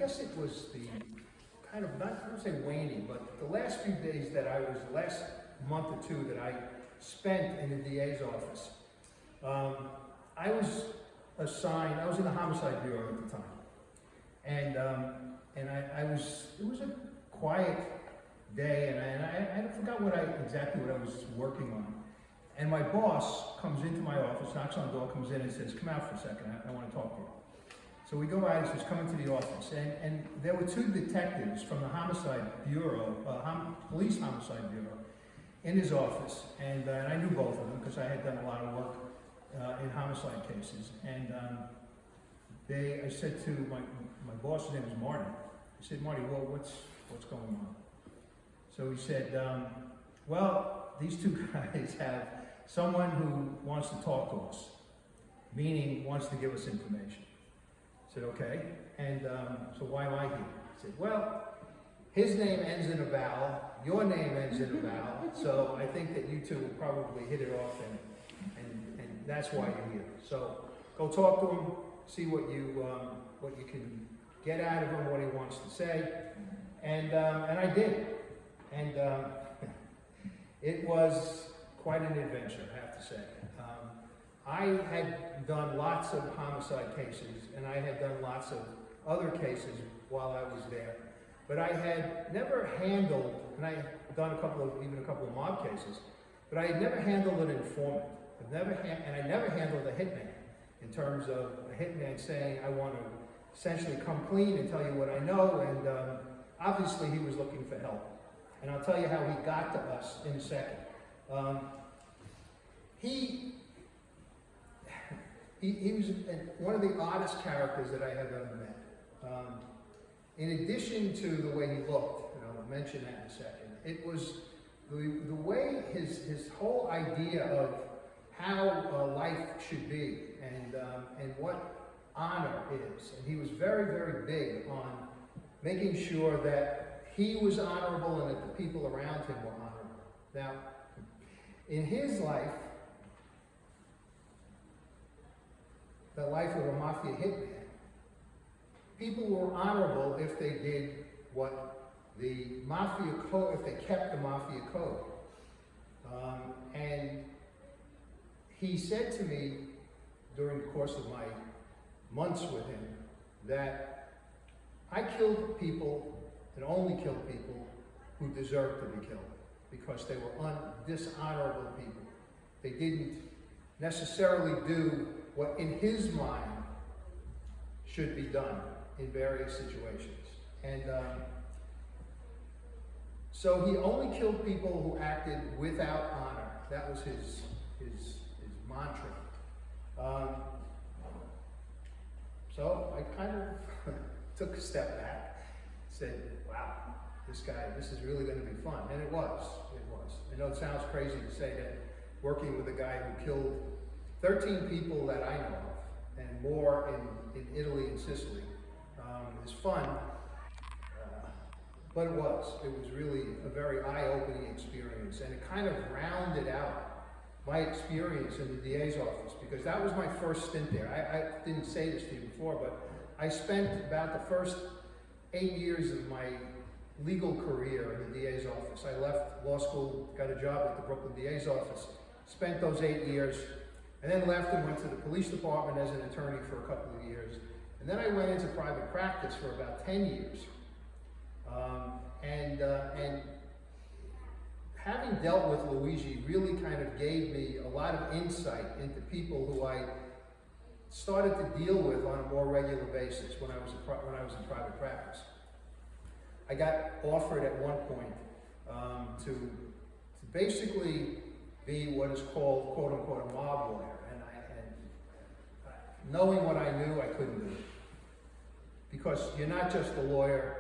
guess it was the kind of, not, I don't say waning, but the last few days that I was, the last month or two that I spent in the DA's office, I was assigned, I was in the Homicide Bureau at the time. And I was, it was a quiet day, and I forgot exactly what I was working on. And my boss comes into my office, knocks on the door, comes in and says, come out for a second, I want to talk to you. So we go out, he says, come into the office. And there were two detectives from the Homicide Bureau, Police Homicide Bureau, in his office. And I knew both of them because I had done a lot of work in homicide cases. And I said to my boss, his name was Marty. I said, Marty, well, what's going on? So he said, well, these two guys have someone who wants to talk to us, meaning wants to give us information. I said, okay, and so why am I here? He said, well, his name ends in a vowel, your name ends in a vowel, so I think that you two will probably hit it off, and that's why you're here. So go talk to him, see what you can get out of him, what he wants to say, and I did, and it was quite an adventure, I have to say. I had done lots of homicide cases, and I had done lots of other cases while I was there, but I had never handled, and I had done even a couple of mob cases, but I had never handled an informant. And I never handled a hitman, in terms of a hitman saying, I want to essentially come clean and tell you what I know, and obviously he was looking for help. And I'll tell you how he got to us in a second. He was one of the oddest characters that I have ever met. In addition to the way he looked, and I'll mention that in a second, it was the way his whole idea of how life should be and what honor is. And he was very, very big on making sure that he was honorable and that the people around him were honorable. Now, in his life, the life of a mafia hitman, people were honorable if they did what the mafia code, if they kept the mafia code. And he said to me during the course of my months with him that I killed people and only killed people who deserved to be killed because they were dishonorable people. They didn't necessarily do what in his mind should be done in various situations. And so he only killed people who acted without honor. That was his mantra. So I kind of took a step back, said, wow, this is really going to be fun. And it was. I know it sounds crazy to say that working with a guy who killed 13 people that I know of, and more in Italy and Sicily, is fun, but it was really a very eye-opening experience, and it kind of rounded out my experience in the DA's office, because that was my first stint there. I didn't say this to you before, but I spent about the first 8 years of my legal career in the DA's office. I left law school, got a job at the Brooklyn DA's office, spent those 8 years, and then left and went to the police department as an attorney for a couple of years. And then I went into private practice for about 10 years. And having dealt with Luigi really kind of gave me a lot of insight into people who I started to deal with on a more regular basis when I was in private practice. I got offered at one point to basically be what is called, quote unquote, a mob lawyer. And knowing what I knew, I couldn't do it. Because you're not just a lawyer.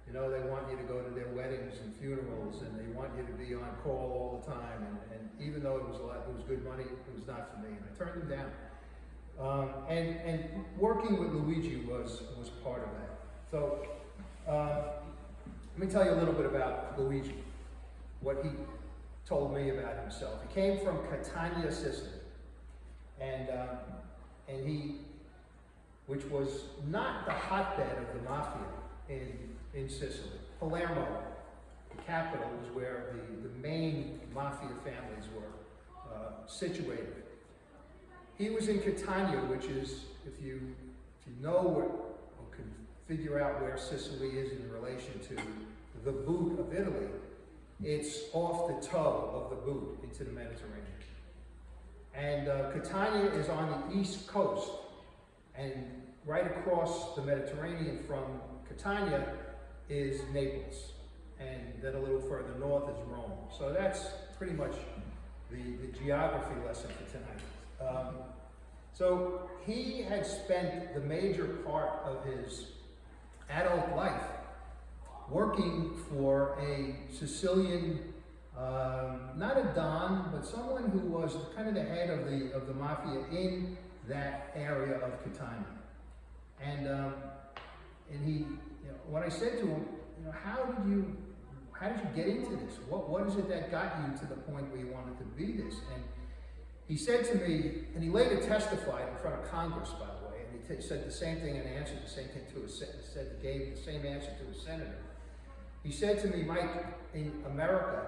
You know, they want you to go to their weddings and funerals, and they want you to be on call all the time. And even though it was good money, it was not for me. And I turned them down. And working with Luigi was part of that. So let me tell you a little bit about Luigi, what he told me about himself. He came from Catania, Sicily, and which was not the hotbed of the mafia in Sicily. Palermo, the capital, is where the main mafia families were situated. He was in Catania, which is, if you know what, you can figure out where Sicily is in relation to the boot of Italy. It's off the toe of the boot into the Mediterranean. And Catania is on the east coast, and right across the Mediterranean from Catania is Naples, and then a little further north is Rome. So that's pretty much the geography lesson for tonight. So he had spent the major part of his adult life working for a Sicilian, not a don, but someone who was kind of the head of the mafia in that area of Catania. And he, when I said to him, how did you get into this? What is it that got you to the point where you wanted to be this? And he said to me, and he later testified in front of Congress, by the way, and he said the same thing and answered the same thing to gave the same answer to a senator. He said to me, Mike, in America,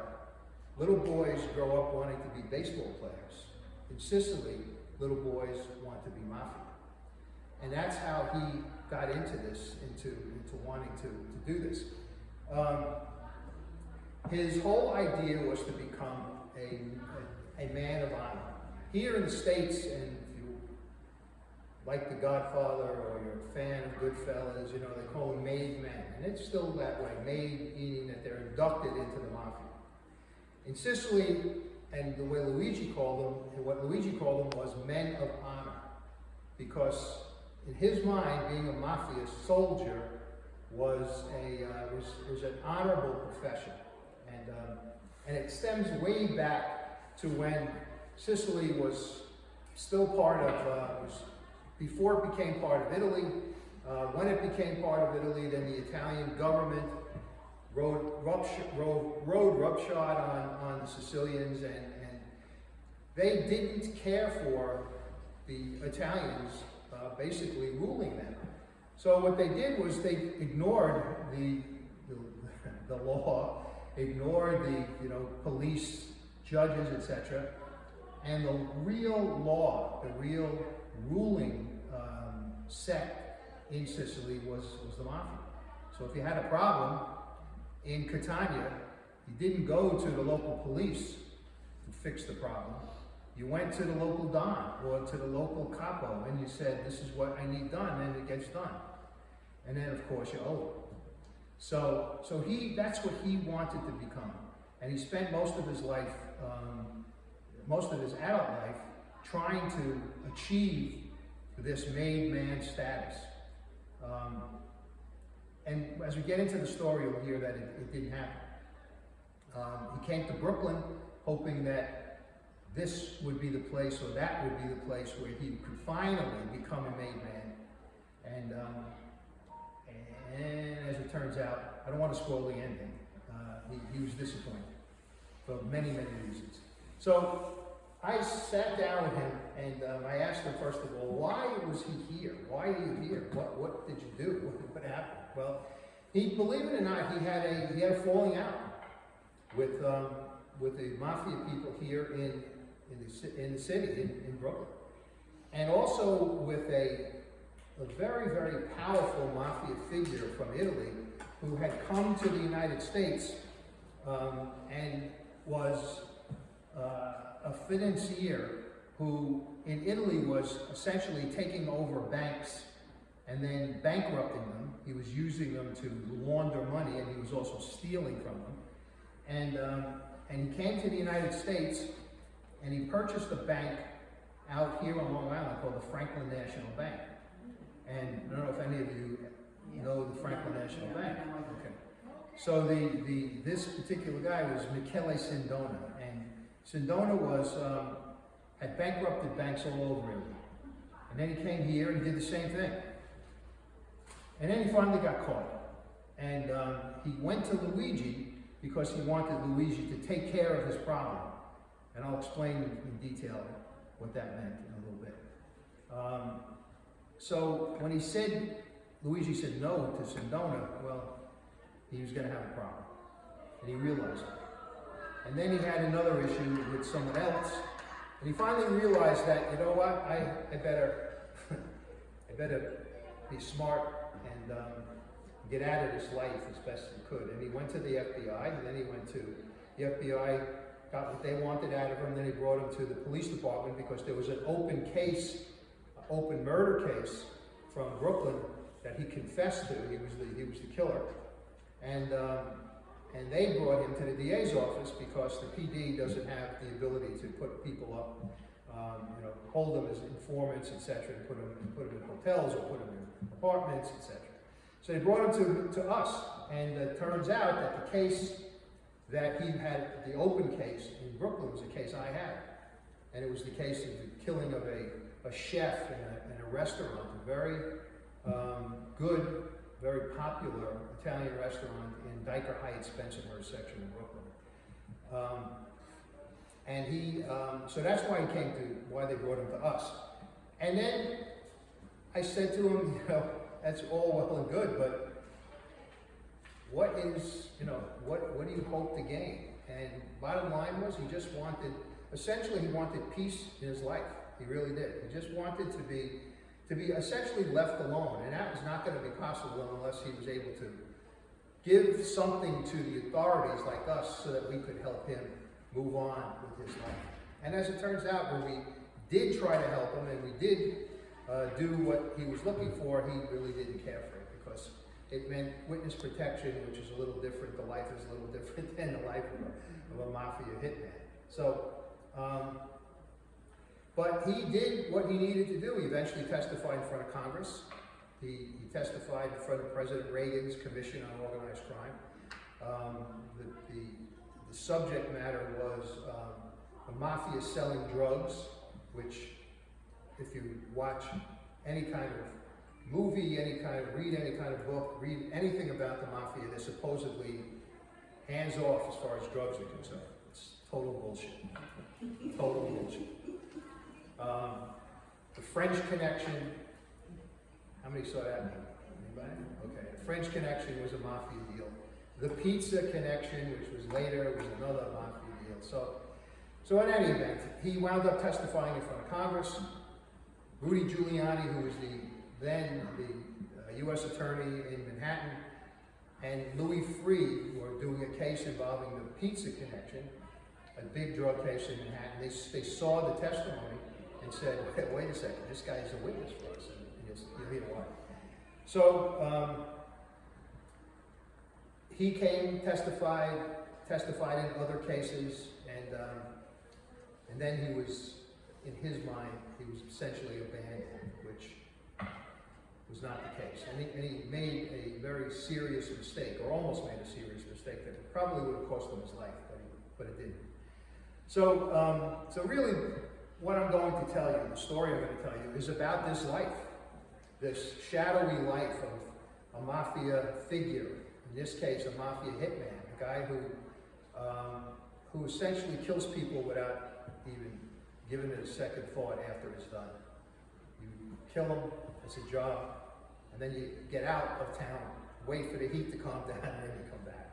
little boys grow up wanting to be baseball players. In Sicily, little boys want to be mafia. And that's how he got into this, into wanting to do this. His whole idea was to become a man of honor. Here in the States, and if you like The Godfather or you're a fan of Goodfellas, they call them made men. And it's still that way, made meaning that they're inducted into the mafia. In Sicily, and the way Luigi called them, and what Luigi called them was men of honor. Because in his mind, being a mafia soldier was an honorable profession. And it stems way back to when Sicily was still part of, before it became part of Italy. When it became part of Italy, then the Italian government rode roughshod on the Sicilians, and they didn't care for the Italians basically ruling them. So what they did was they ignored the law, ignored the police, judges, etc. And the real law, the real ruling sect in Sicily was the mafia. So if you had a problem in Catania, you didn't go to the local police to fix the problem. You went to the local don or to the local capo and you said, this is what I need done, and it gets done. And then of course you owe it. So that's what he wanted to become. And he spent most of his life, most of his adult life, trying to achieve this made man status. And as we get into the story, you'll hear that it didn't happen. He came to Brooklyn hoping that this would be the place, or that would be the place where he could finally become a made man. And as it turns out, I don't want to spoil the ending. He was disappointed for many, many reasons. So I sat down with him and I asked him, first of all, why was he here? Why are you here? What did you do? What happened? Well, believe it or not, he had a falling out with the mafia people here in the city, in Brooklyn. And also with a very, very powerful mafia figure from Italy who had come to the United States and was a financier who in Italy was essentially taking over banks and then bankrupting them. He was using them to launder money, and he was also stealing from them. And he came to the United States and he purchased a bank out here on Long Island called the Franklin National Bank. And I don't know if any of you know the Franklin National Bank. Okay. So this particular guy was Michele Sindona, and Sindona had bankrupted banks all over Italy. And then he came here and did the same thing. And then he finally got caught. And he went to Luigi because he wanted Luigi to take care of his problem. And I'll explain in detail what that meant in a little bit. So when he said, Luigi said no to Sindona, well, he was going to have a problem. And he realized it. And then he had another issue with someone else. And he finally realized that, you know what, I better, I better be smart and get out of this life as best he could. And he went to the FBI, and then he went to the FBI, got what they wanted out of him, then he brought him to the police department because there was an open case, an open murder case from Brooklyn that he confessed to. He was the killer. And they brought him to the DA's office because the PD doesn't have the ability to put people up, hold them as informants, etc., and put them in hotels or put them in apartments, etc. So they brought him to us, and it turns out that the case that he had, the open case in Brooklyn, was a case I had, and it was the case of the killing of a chef in a restaurant, a very good, very popular Italian restaurant in Dyker Heights, Bensonhurst section of Brooklyn. And he, so that's why why they brought him to us. And then I said to him, that's all well and good, but what do you hope to gain? And bottom line was, essentially he wanted peace in his life. He really did. He just wanted to be essentially left alone, and that was not going to be possible unless he was able to give something to the authorities like us so that we could help him move on with his life. And as it turns out, when we did try to help him and we did do what he was looking for, he really didn't care for it because it meant witness protection, which is a little different. The life is a little different than the life of a mafia hitman. So, but he did what he needed to do. He eventually testified in front of Congress. He testified in front of President Reagan's Commission on Organized Crime. The subject matter was the mafia selling drugs, which, if you watch any kind of movie, read any kind of book, read anything about the mafia, they're supposedly hands off as far as drugs are concerned. It's total bullshit. Total bullshit. The French Connection, how many saw that movie? Anybody? Okay. The French Connection was a mafia deal. The Pizza Connection, which was later, was another mafia deal. So in any event, he wound up testifying in front of Congress. Rudy Giuliani, who was then the U.S. Attorney in Manhattan, and Louis Freeh were doing a case involving the Pizza Connection, a big drug case in Manhattan. They saw the testimony and said, wait a second, this guy is a witness for us, and you'll hear why. So he came, testified in other cases, and then he was, in his mind, he was essentially abandoned, which was not the case. And he made a very serious mistake, or almost made a serious mistake that probably would have cost him his life, but it didn't. So really, what I'm going to tell you, the story I'm going to tell you, is about this life, this shadowy life of a mafia figure, in this case, a mafia hitman, a guy who essentially kills people without even giving it a second thought after it's done. You kill them, it's a job, and then you get out of town, wait for the heat to calm down, and then you come back.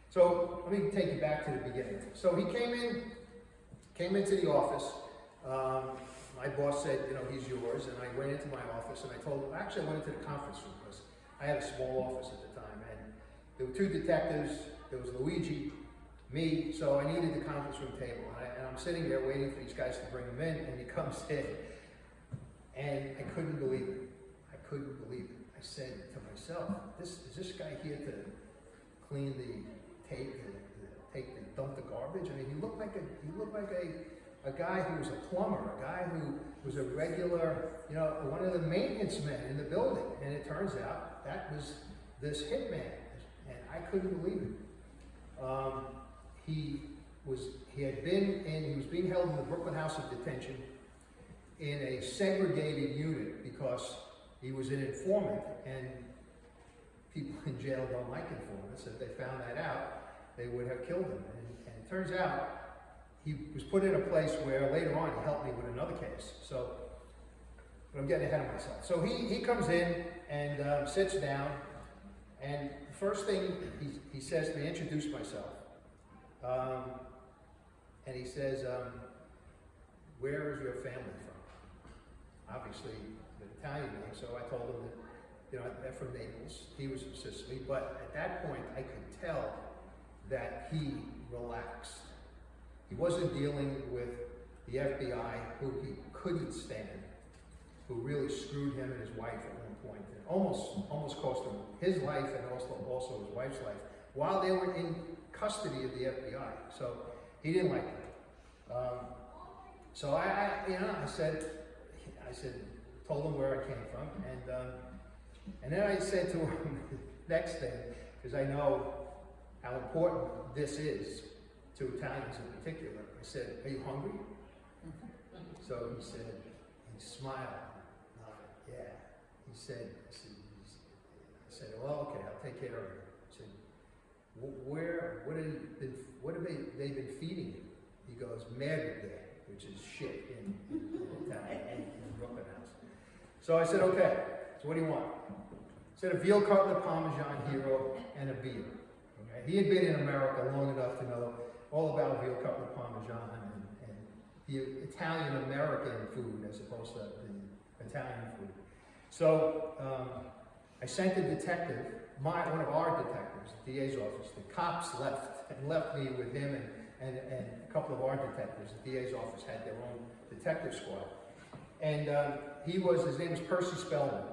So let me take you back to the beginning. So he came into the office. My boss said, he's yours, and I went into my office and I told him, actually I went into the conference room because I had a small office at the time, and there were two detectives, there was Luigi, me, so I needed the conference room table, and I'm sitting there waiting for these guys to bring him in, and he comes in, and I couldn't believe it. I said to myself, is this guy here to clean dump the garbage? I mean, he looked like a guy who was a plumber, a guy who was a regular, one of the maintenance men in the building. And it turns out that was this hitman, and I couldn't believe it. He was being held in the Brooklyn House of Detention in a segregated unit because he was an informant, and people in jail don't like informants. If they found that out, they would have killed him. And it turns out he was put in a place where later on he helped me with another case. So but I'm getting ahead of myself. So he comes in and sits down, and the first thing he says to me, introduce myself, and he says, where is your family from? Obviously, the Italian name, so I told him that, you know, they're from Naples. He was from Sicily, but at that point, I could tell that he relaxed. He wasn't dealing with the FBI, who he couldn't stand, who really screwed him and his wife at one point, and almost cost him his life and also his wife's life, while they were in custody of the FBI. So he didn't like it. So I told him where I came from, and then I said to him next thing, because I know how important this is to Italians in particular. I said, "Are you hungry?" So he said, he smiled. Yeah. He said, I said, well, okay, I'll take care of it. He said, what have they been feeding you? He goes, merda, which is shit in Italian, in Brooklyn house. So I said, okay, so what do you want? He said, a veal cutlet, Parmesan hero, and a beer. Okay? He had been in America long enough to know all about veal cutlet, Parmesan, and the Italian-American food as opposed to the Italian food. So I sent a detective, one of our detectives, the DA's office. The cops left me with him and a couple of our detectives. The DA's office had their own detective squad. And his name was Percy Spellman,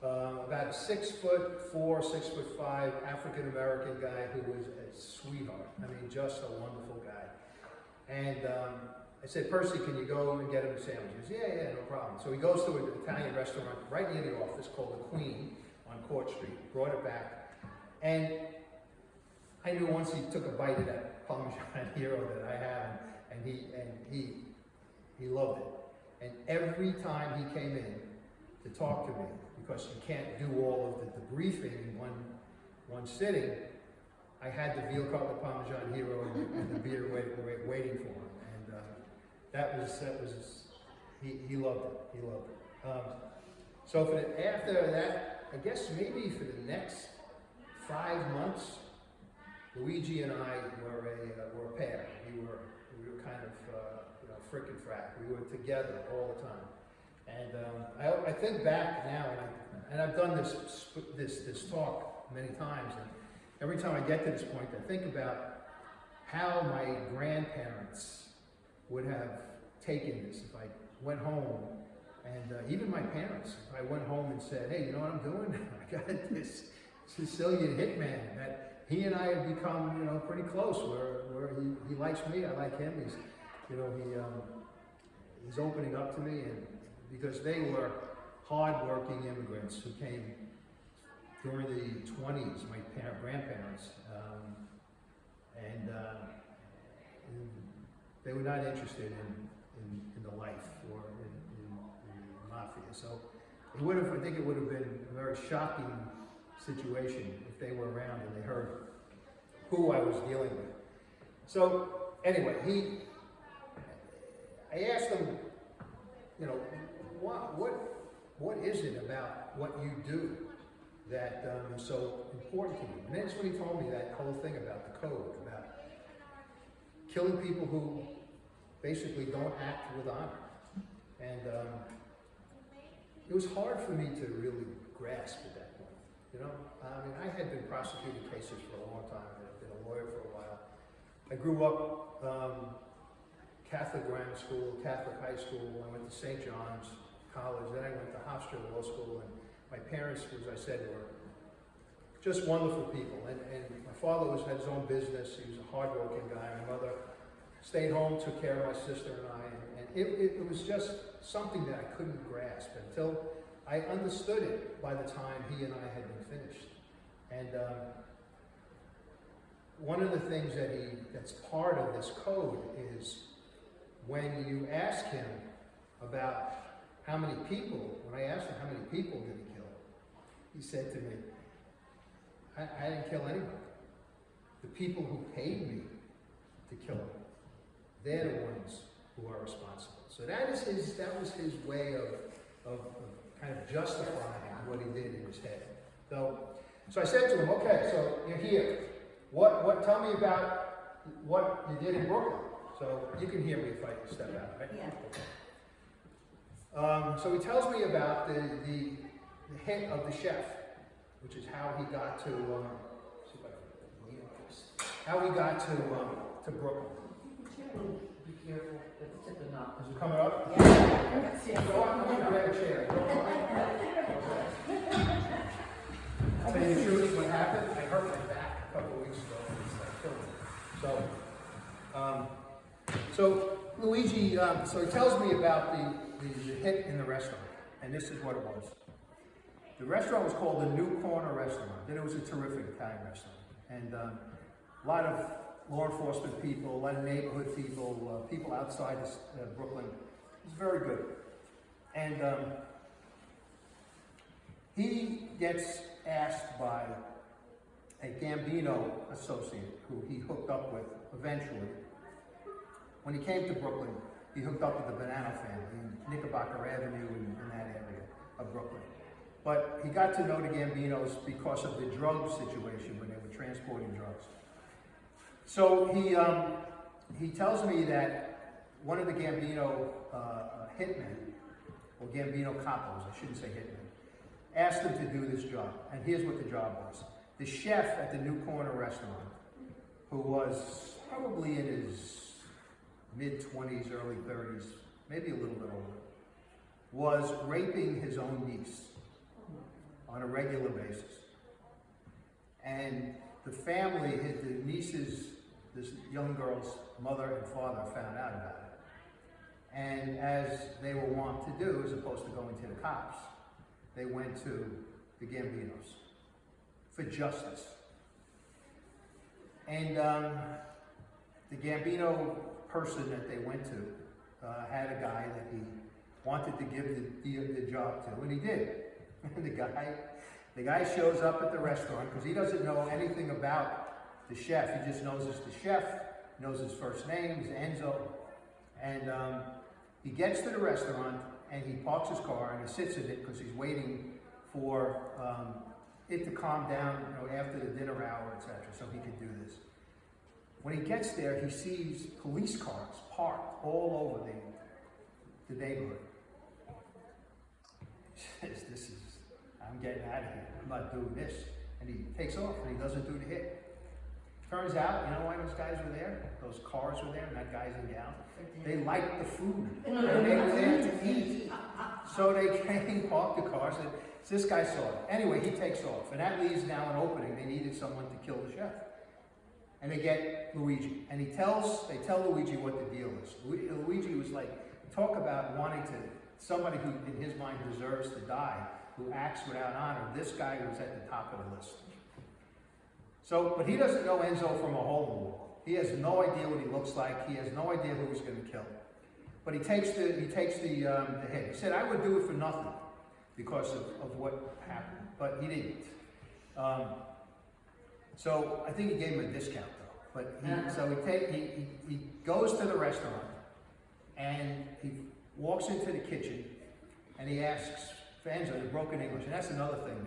about a 6'4", 6'5" African-American guy who was a sweetheart. I mean, just a wonderful guy. And I said, Percy, can you go and get him a sandwich? He goes, yeah, no problem. So he goes to an Italian restaurant right near the office called The Queen on Court Street, brought it back. And I knew once he took a bite of that Parmesan hero that I have, and he loved it. And every time he came in to talk to me, because you can't do all of the debriefing in one sitting, I had the veal cutlet Parmesan hero and the beer waiting for him. He loved it. He loved it. So after that, I guess maybe for the next 5 months, Luigi and I were a pair. We were kind of frick and frack. We were together all the time. And I think back now, and I've done this talk many times, and every time I get to this point, I think about how my grandparents would have taken this if I went home, and even my parents, if I went home and said, hey, you know what I'm doing? I got this Sicilian hitman that he and I have become, pretty close, where he likes me, I like him. He's opening up to me, and because they were hard-working immigrants who came during the 20s, my grandparents, and they were not interested in the life or in mafia. So I think it would have been a very shocking situation if they were around and they heard who I was dealing with. So anyway, I asked him, what is it about what you do that is so important to you? And that's when he told me that whole thing about the code, about killing people who basically don't act with honor. And it was hard for me to really grasp at that point. I had been prosecuting cases for a long time. I've been a lawyer for a while. I grew up Catholic grammar school, Catholic high school. I went to St. John's College. Then I went to Hofstra Law School. And my parents, as I said, were just wonderful people. And my father had his own business. He was a hardworking guy. My mother stayed home, took care of my sister and I. And it was just something that I couldn't grasp until I understood it by the time he and I had been finished. And one of the things that's part of this code is when you ask him about how many people, when I asked him how many people did he kill, he said to me, I didn't kill anybody. The people who paid me to kill him, they're the ones who are responsible. So that was his way of kind of justifying what he did in his head. So I said to him, okay, so you're here. Tell me about what you did in Brooklyn. So you can hear me if I step out, right? Yeah. Okay. So he tells me about the hit of the chef, which is how he got to, see if I can lean on this. How he got to Brooklyn. Be careful, it's tipping up. Is it coming up? Yeah. Go on, grab a chair. I'll tell you the truth, what happened, I hurt my back a couple of weeks ago, and it's like killing me. So Luigi, so he tells me about the hit in the restaurant, and this is what it was. The restaurant was called the New Corner Restaurant, and it was a terrific Italian restaurant. And a lot of law enforcement people, a lot of neighborhood people, people outside Brooklyn. It was very good. And he gets asked by a Gambino associate who he hooked up with eventually. When he came to Brooklyn, he hooked up with the Banana family in Knickerbocker Avenue in that area of Brooklyn. But he got to know the Gambinos because of the drug situation when they were transporting drugs. So he tells me that one of the Gambino hitmen, or Gambino capos, I shouldn't say hitmen, asked him to do this job. And here's what the job was. The chef at the New Corner Restaurant, who was probably in his mid-20s, early 30s, maybe a little bit older, was raping his own niece on a regular basis. And the family, the niece's, this young girl's mother and father found out about it. And as they were wont to do, as opposed to going to the cops, they went to the Gambinos for justice. And the Gambino person that they went to had a guy that he wanted to give the job to, and he did. And the guy shows up at the restaurant because he doesn't know anything about the chef. He just knows it's the chef, knows his first name, is Enzo. And he gets to the restaurant and he parks his car and he sits in it because he's waiting for it to calm down, after the dinner hour, etc., so he could do this. When he gets there, he sees police cars parked all over the neighborhood. He says, I'm getting out of here. I'm not doing this. And he takes off and he doesn't do the hit. Turns out, you know why those guys were there? Those cars were there and that guy's in gown? They liked the food. And they were there to eat. So they came, parked the cars, and this guy saw it. Anyway, he takes off. And that leaves now an opening. They needed someone to kill the chef. And they get Luigi. And they tell Luigi what the deal is. Luigi was like, talk about wanting to, somebody who in his mind deserves to die, who acts without honor. This guy was at the top of the list. So, but he doesn't know Enzo from a hole in the wall. He has no idea what he looks like. He has no idea who he's going to kill. But he takes the hit. He said, I would do it for nothing because of what happened. But he didn't. So I think he gave him a discount though. But he goes to the restaurant and he walks into the kitchen and he asks for Enzo in broken English. And that's another thing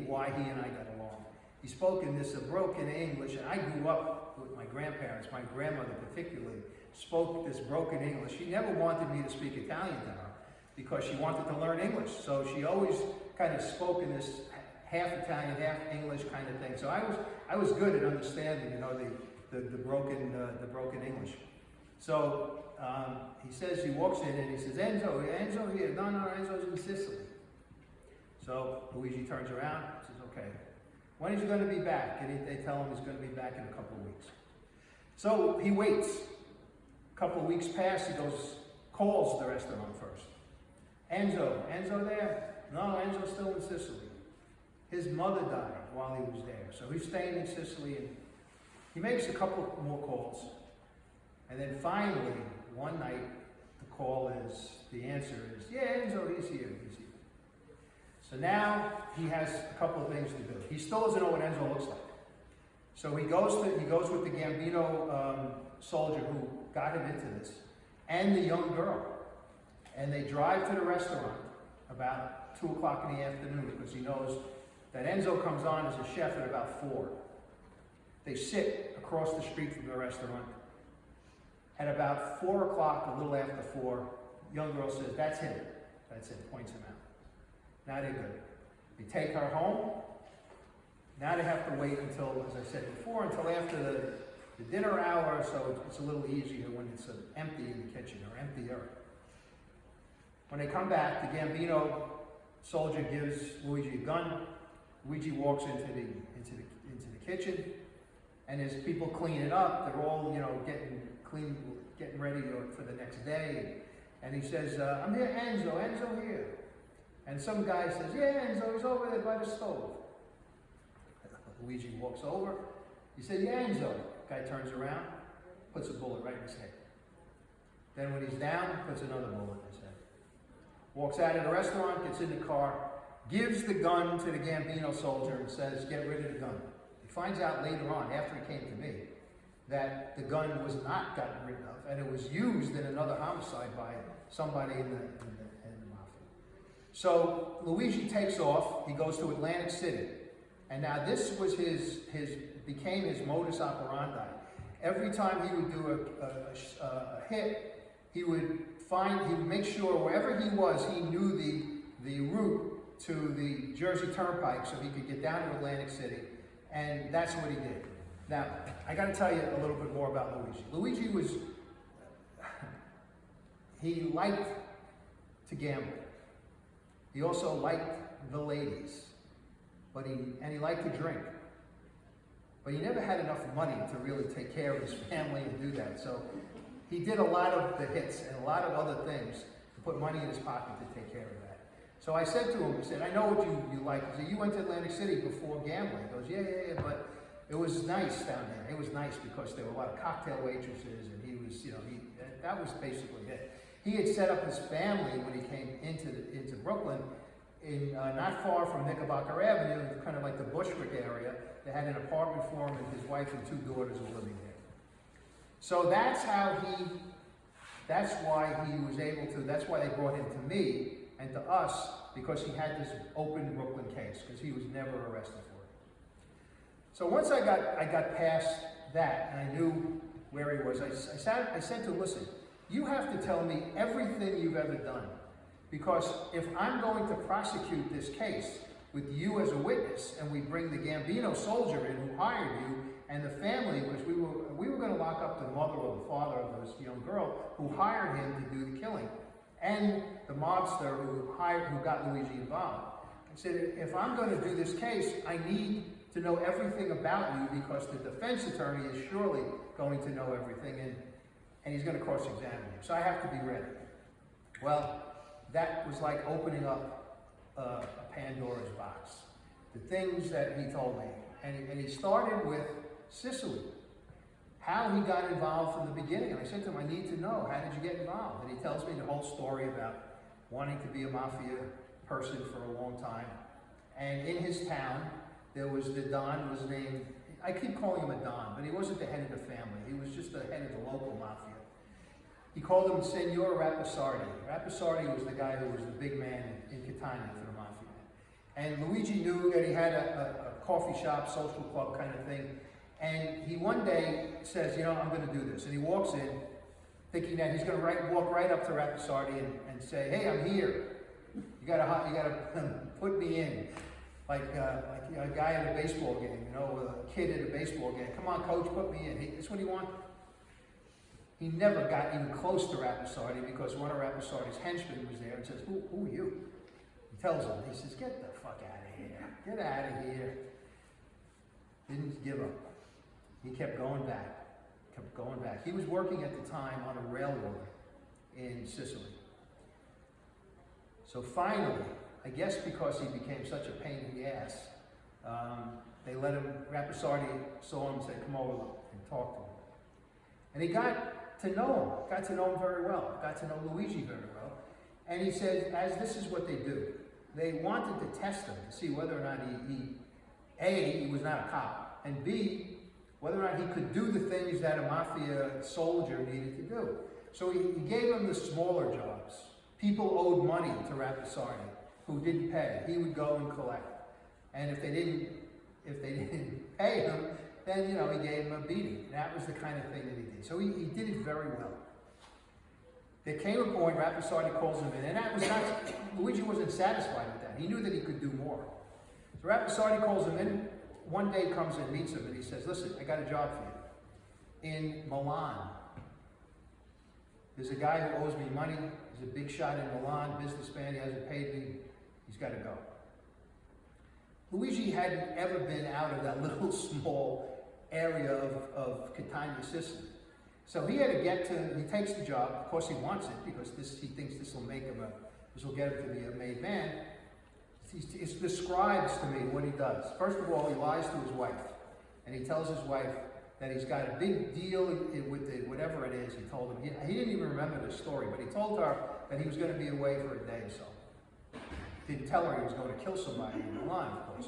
why he and I got along. He spoke in this broken English, and I grew up with my grandparents. My grandmother particularly spoke this broken English. She never wanted me to speak Italian to her because she wanted to learn English. So she always kind of spoke in this half Italian, half English kind of thing. So I was good at understanding, the broken English. So he says, he walks in and he says, Enzo here. No, Enzo's in Sicily. So Luigi turns around and says, okay. When is he going to be back? And they tell him he's going to be back in a couple of weeks. So he waits. A couple of weeks pass, he calls the restaurant first. Enzo there? No, Enzo's still in Sicily. His mother died while he was there. So he's staying in Sicily and he makes a couple more calls. And then finally, one night, the answer is, yeah, Enzo, he's here. So now he has a couple of things to do. He still doesn't know what Enzo looks like. So he goes with the Gambino soldier who got him into this, and the young girl. And they drive to the restaurant about 2 o'clock in the afternoon because he knows that Enzo comes on as a chef at about 4. They sit across the street from the restaurant. At about 4 o'clock, a little after 4, young girl says, "That's him." That's it, points him out. Now they're good. They take her home. Now they have to wait until, as I said before, until after the dinner hour, so it's a little easier when it's empty in the kitchen, or emptier. When they come back, the Gambino soldier gives Luigi a gun. Luigi walks into the kitchen, and as people clean it up, they're all getting ready for the next day. And he says, "I'm here, Enzo here." And some guy says, "Yeah, Enzo's over there by the stove." Luigi walks over. He said, "Yeah, Enzo." Guy turns around, puts a bullet right in his head. Then when he's down, puts another bullet in his head. Walks out of the restaurant, gets in the car, gives the gun to the Gambino soldier and says, "Get rid of the gun." He finds out later on, after he came to me, that the gun was not gotten rid of, and it was used in another homicide by somebody in the mafia. So Luigi takes off. He goes to Atlantic City, and now this was became his modus operandi. Every time he would do a hit, he would make sure wherever he was, he knew the route to the Jersey Turnpike so he could get down to Atlantic City, and that's what he did. Now, I got to tell you a little bit more about Luigi. Luigi he liked to gamble. He also liked the ladies, and he liked to drink. But he never had enough money to really take care of his family and do that. So he did a lot of the hits and a lot of other things to put money in his pocket to take care of that. So I said to him, I said, "I know what you like." He said, "You went to Atlantic City before gambling." He goes, yeah, but it was nice down there. It was nice because there were a lot of cocktail waitresses, and he was, that was basically it. He had set up his family when he came into Brooklyn, not far from Knickerbocker Avenue, kind of like the Bushwick area. They had an apartment for him, and his wife and 2 daughters were living there. So that's why they brought him to me and to us, because he had this open Brooklyn case, because he was never arrested for it. So once I got past that, and I knew where he was, I said to him, "Listen, you have to tell me everything you've ever done, because if I'm going to prosecute this case with you as a witness, and we bring the Gambino soldier in who hired you, and the family, because we were going to lock up the mother or the father of this young girl who hired him to do the killing, and the mobster who got Luigi involved." I said, "If I'm going to do this case, I need to know everything about you, because the defense attorney is surely going to know everything, and he's going to cross-examine you. So I have to be ready." Well, that was like opening up a Pandora's box. The things that he told me. And he started with Sicily. How he got involved from the beginning. And I said to him, "I need to know, how did you get involved?" And he tells me the whole story about wanting to be a mafia person for a long time. And in his town, there was the Don, was named, I keep calling him a Don, but he wasn't the head of the family. He was just the head of the local mafia. He called him Senor Rapasardi. Rapasardi was the guy who was the big man in Catania for the mafia. And Luigi knew that he had a coffee shop, social club kind of thing. And he one day says, "I'm going to do this." And he walks in thinking that he's going to walk right up to Rapasardi and say, "Hey, I'm here. You got to put me in." Like a guy at a baseball game, with a kid at a baseball game. "Come on, coach, put me in." That's what he wanted. He never got even close to Rapasardi because one of Rapasardi's henchmen was there and says, who are you? He tells him, he says, "Get the fuck out of here. Get out of here." Didn't give up. He kept going back. He was working at the time on a railroad in Sicily. So finally, I guess because he became such a pain in the ass, they let him, Rapasardi saw him and said, "Come over and talk to him." And he got to know him very well, got to know Luigi very well. And he said, this is what they do. They wanted to test him to see whether or not he was not a cop, and B, whether or not he could do the things that a mafia soldier needed to do. So he gave him the smaller jobs, people owed money to Rapasardi who didn't pay. He would go and collect. And if they didn't pay him, then, you know, he gave him a beating. That was the kind of thing that he did. So he did it very well. There came a point, Rapasardi calls him in, and that was not, Luigi wasn't satisfied with that. He knew that he could do more. So Rapasardi calls him in, one day comes and meets him, and he says, listen, I got a job for you. In Milan, there's a guy who owes me money. He's a big shot in Milan, businessman, he hasn't paid me. He's got to go. Luigi hadn't ever been out of that little small area of Catania, Sicily. So he had to get to, he takes the job, of course he wants it, because he thinks this will make him this will get him to be a made man. It describes to me what he does. First of all, he lies to his wife, and he tells his wife that he's got a big deal with whatever it is. He told him, he didn't even remember the story, but he told her that he was going to be away for a day or so. Didn't tell her he was going to kill somebody in Milan, of course.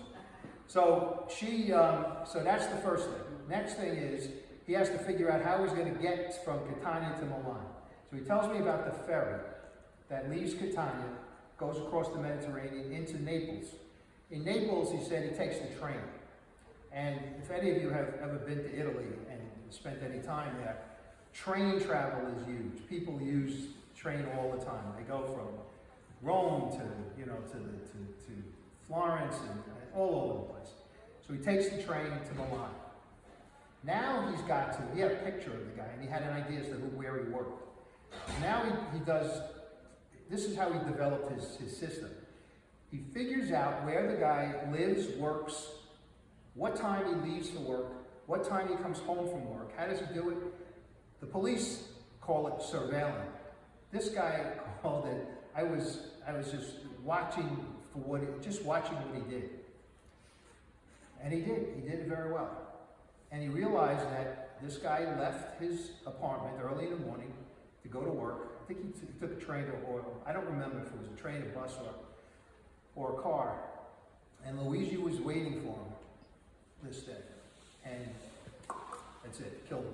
So so that's the first thing. Next thing is, he has to figure out how he's going to get from Catania to Milan. So he tells me about the ferry that leaves Catania, goes across the Mediterranean into Naples. In Naples, he said he takes the train. And if any of you have ever been to Italy and spent any time there, train travel is huge. People use train all the time. They go from Rome to Florence and all over the place. So he takes the train to Milan. Now he had a picture of the guy, and he had an idea as to where he worked. Now he does, this is how he developed his system. He figures out where the guy lives, works, what time he leaves for work, what time he comes home from work. How does he do it? The police call it surveilling. This guy called it, I was just watching what he did. And he did it very well. And he realized that this guy left his apartment early in the morning to go to work. I think he took a train or I don't remember if it was a train, a bus, or a car. And Luigi was waiting for him this day. And that's it, killed him.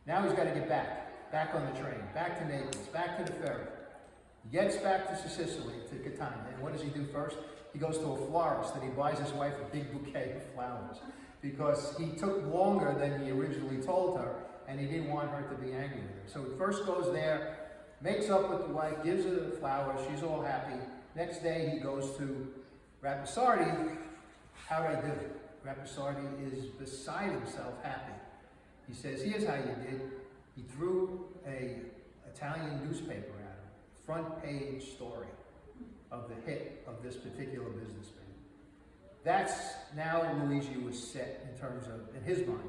Now he's got to get back on the train, back to Naples, back to the ferry. He gets back to Sicily, to Catania. And what does he do first? He goes to a florist and he buys his wife a big bouquet of flowers, because he took longer than he originally told her, and he didn't want her to be angry with him. So he first goes there, makes up with the wife, gives her the flowers, she's all happy. Next day he goes to Rapasardi. How did I do it? Rapasardi is beside himself happy. He says, here's how you did. He threw an Italian newspaper at him, front page story of the hit of this particular businessman. That's, now Luigi was set in terms of, in his mind.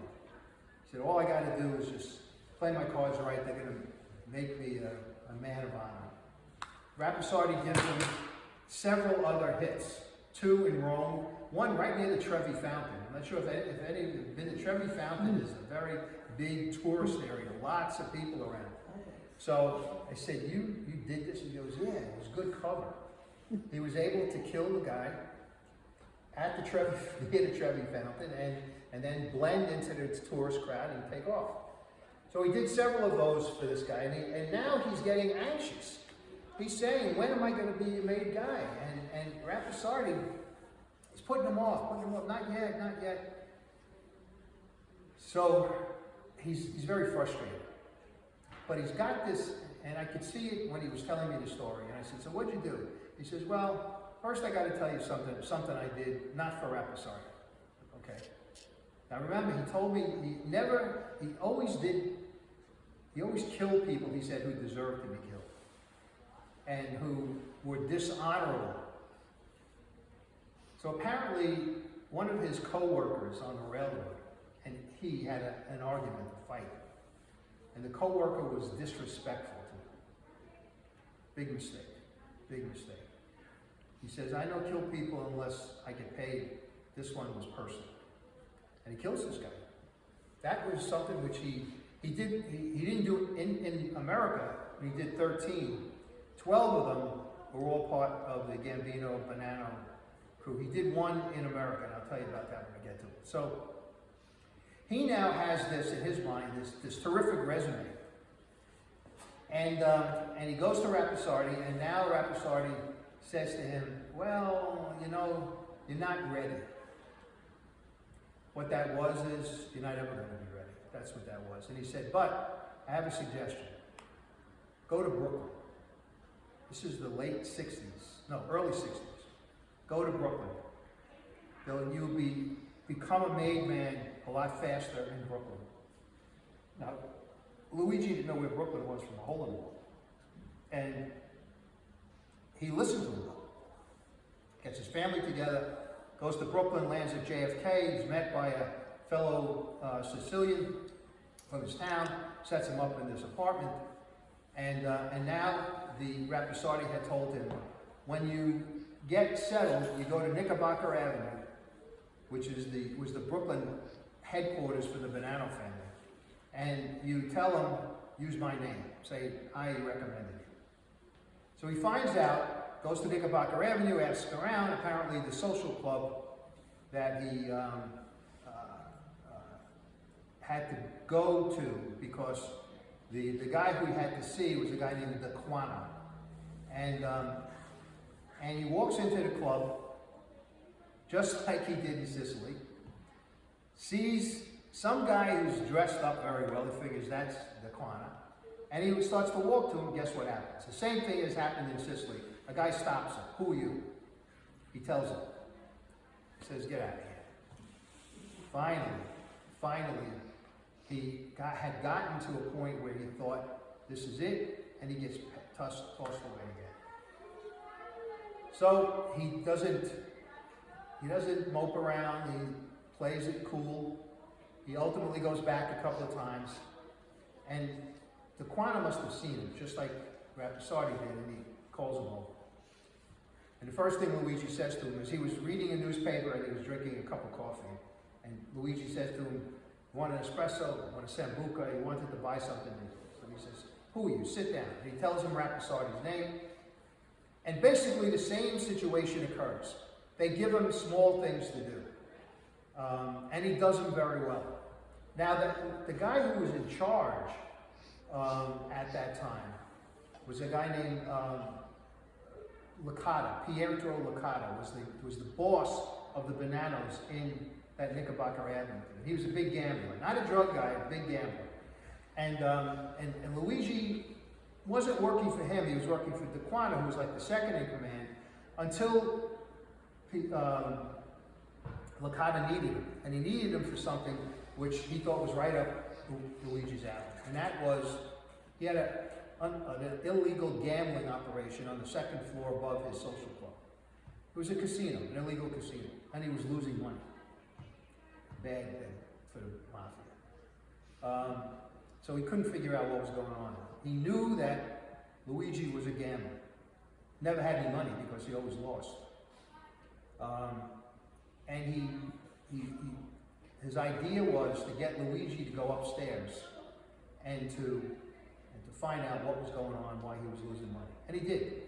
He said, all I got to do is just play my cards right. They're going to make me a man of honor. Rapasardi gives him several other hits. 2 in Rome, 1 right near the Trevi Fountain. I'm not sure if any of you have been to Trevi Fountain. Is a very big tourist area, lots of people around. So I said, you did this? He goes, yeah, it was good cover. He was able to kill the guy at the Trevi, near the Trevi Fountain, and then blend into the tourist crowd and take off. So he did several of those for this guy, and now he's getting anxious. He's saying, when am I going to be a made guy? And Rapasardi is putting him off, not yet. So he's very frustrated. But he's got this, and I could see it when he was telling me the story, and I said, so what'd you do? He says, well, first I got to tell you something I did, not for Rapasardi, okay? Now remember, he told me he always killed people, he said, who deserved to be killed and who were dishonorable. So apparently, one of his co-workers on the railroad, and he had an argument, a fight, and the co-worker was disrespectful to him. Big mistake. He says, I don't kill people unless I get paid. This one was personal. And he kills this guy. That was something which he didn't do in America. He did 13. 12 of them were all part of the Gambino Bonanno crew. He did 1 in America, and I'll tell you about that when we get to it. So he now has this in his mind, this terrific resume. And he goes to Rapisardi, and now Rapisardi says to him, well, you know, you're not ready. What that was is, you're not ever going to be ready. That's what that was. And he said, but I have a suggestion. Go to Brooklyn. This is the late 60s, no, early 60s. Go to Brooklyn. You'll become a made man a lot faster in Brooklyn. Now, Luigi didn't know where Brooklyn was from a hole in the wall. And he listened to him. Gets his family together, goes to Brooklyn, lands at JFK. He's met by a fellow Sicilian from his town, sets him up in this apartment. And now the Rapisardi had told him, when you get settled, you go to Knickerbocker Avenue, which was the Brooklyn headquarters for the Bonanno family. And you tell them, use my name. Say, I recommended you. So he finds out, goes to Knickerbocker Avenue, asks around. Apparently the social club that he had to go to, because the guy who he had to see was a guy named Daquano. And he walks into the club, just like he did in Sicily, sees some guy who's dressed up very well. He figures that's Daquano. And he starts to walk to him. Guess what happens? The same thing has happened in Sicily. A guy stops him. Who are you? He tells him. He says, get out of here. Finally, he had gotten to a point where he thought, this is it, and he gets tossed away again. So he doesn't mope around. He plays it cool. He ultimately goes back a couple of times, and Daquano must have seen him, just like Rapisardi did, and he calls him over. And the first thing Luigi says to him is, he was reading a newspaper and he was drinking a cup of coffee. And Luigi says to him, you want an espresso? You want a sambuca? He wanted to buy something. So he says, who are you? Sit down. And he tells him Rapisardi's name. And basically the same situation occurs. They give him small things to do. And he does them very well. Now, the guy who was in charge at that time was a guy named Licata. Pietro Licata was the boss of the Bonannos in that Knickerbocker Avenue. He was a big gambler, not a drug guy, a big gambler. And Luigi wasn't working for him. He was working for Daquano, who was like the second in command, until Licata needed him. And he needed him for something which he thought was right up Luigi's alley. And that was, he had an illegal gambling operation on the second floor above his social club. It was a casino, an illegal casino, and he was losing money. Bad thing for the mafia. So he couldn't figure out what was going on. He knew that Luigi was a gambler. Never had any money because he always lost. And his idea was to get Luigi to go upstairs and to find out what was going on, why he was losing money. And he did.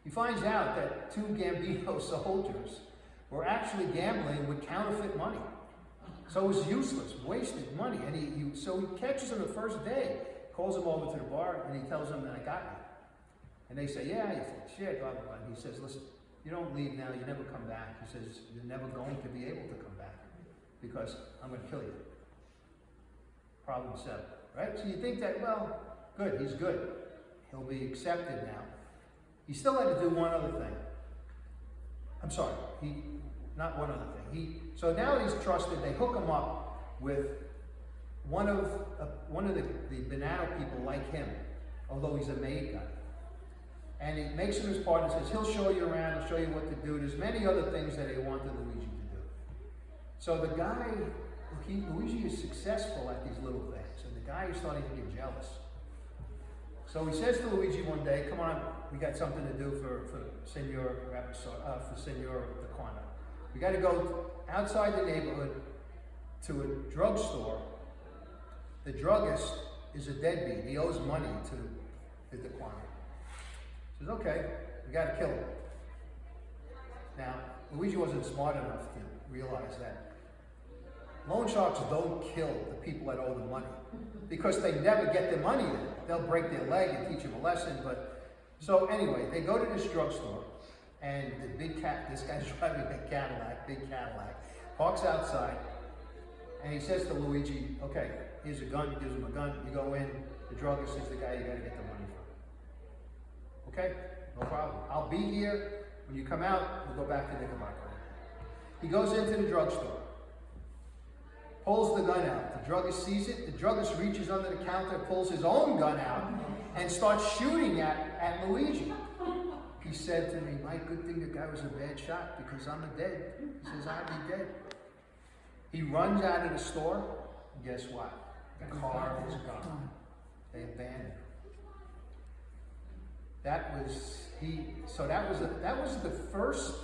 He finds out that two Gambino soldiers were actually gambling with counterfeit money. So it was useless, wasted money. And so he catches them the first day, calls them over to the bar, and he tells them that I got you. And they say, yeah, you shit, blah, blah, blah. And he says, listen, you don't leave now, you never come back. He says, you're never going to be able to come back because I'm going to kill you. Problem settled, right? So you think that, well, good, he's good. He'll be accepted now. He still had to do one other thing. I'm sorry, not one other thing. So now he's trusted, they hook him up with one of the Bonanno people like him, although he's a made guy. And he makes him his partner, says he'll show you around, he'll show you what to do. There's many other things that he wanted Luigi to do. So the guy, Luigi is successful at these little things, and the guy is starting to get jealous. So he says to Luigi one day, come on, we got something to do for Senor Daquano. We got to go outside the neighborhood to a drugstore. The druggist is a deadbeat. He owes money to Daquano. He says, okay, we got to kill him. Now, Luigi wasn't smart enough to realize that loan sharks don't kill the people that owe them money because they never get their money then. They'll break their leg and teach them a lesson. But so anyway, they go to this drugstore, and this guy's driving a big Cadillac, parks outside, and he says to Luigi, "Okay, here's a gun." Gives him a gun. You go in. The druggist is the guy you got to get the money from. Okay, no problem. I'll be here. When you come out, we'll go back to Knickerbocker. He goes into the drugstore, pulls the gun out. The druggist sees it. The druggist reaches under the counter, pulls his own gun out, and starts shooting at Luigi. He said to me, "Mike, good thing the guy was a bad shot because I'm dead." He says, "I'll be dead." He runs out of the store, and guess what? The car is gone. They abandoned him. That was the first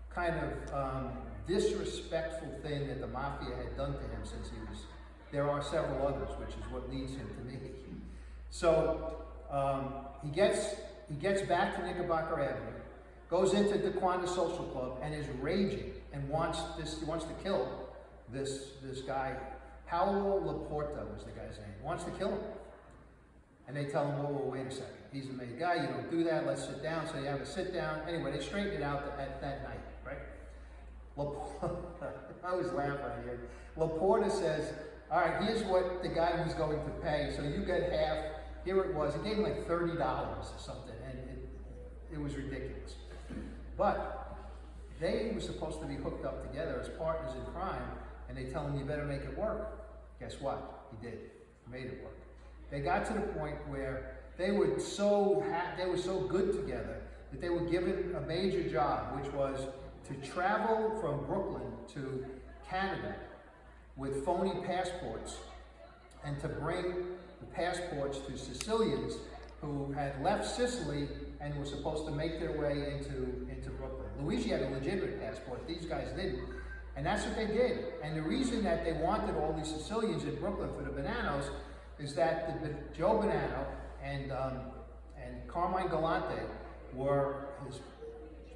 kind of disrespectful thing that the mafia had done to him since he was. There are several others, which is what leads him to me. So he gets back to Knickerbocker Avenue, goes into DeQuanda Social Club, and is raging and wants to kill this guy. Paolo Laporta was the guy's name. Wants to kill him. And they tell him, "Whoa, wait a second. He's a made guy. You don't do that. Let's sit down." So you have a sit down. Anyway, they straighten it out at that night, right? I was laughing here. Laporta says, "All right, here's what the guy was going to pay. So you get half." Here it was. He gave him like $30 or something, and it was ridiculous. But they were supposed to be hooked up together as partners in crime, and they tell him, "You better make it work." Guess what? He did. He made it work. They got to the point where they were so good together that they were given a major job, which was to travel from Brooklyn to Canada with phony passports and to bring the passports to Sicilians who had left Sicily and were supposed to make their way into Brooklyn. Luigi had a legitimate passport. These guys didn't. And that's what they did. And the reason that they wanted all these Sicilians in Brooklyn for the Bananos is that Joe Bonanno and Carmine Galante were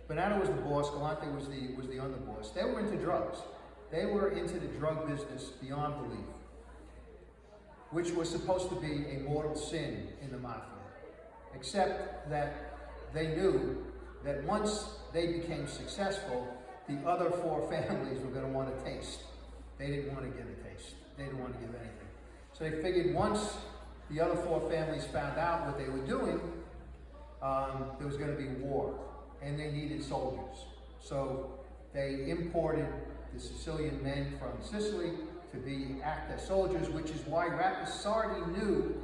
Bonanno was the boss, Galante was the underboss. They were into drugs. They were into the drug business beyond belief, which was supposed to be a mortal sin in the mafia. Except that they knew that once they became successful, the other four families were going to want a taste. They didn't want to give a taste. They didn't want to give anything. So they figured once the other four families found out what they were doing, there was going to be war, and they needed soldiers. So they imported the Sicilian men from Sicily to act as soldiers, which is why Rappisardi knew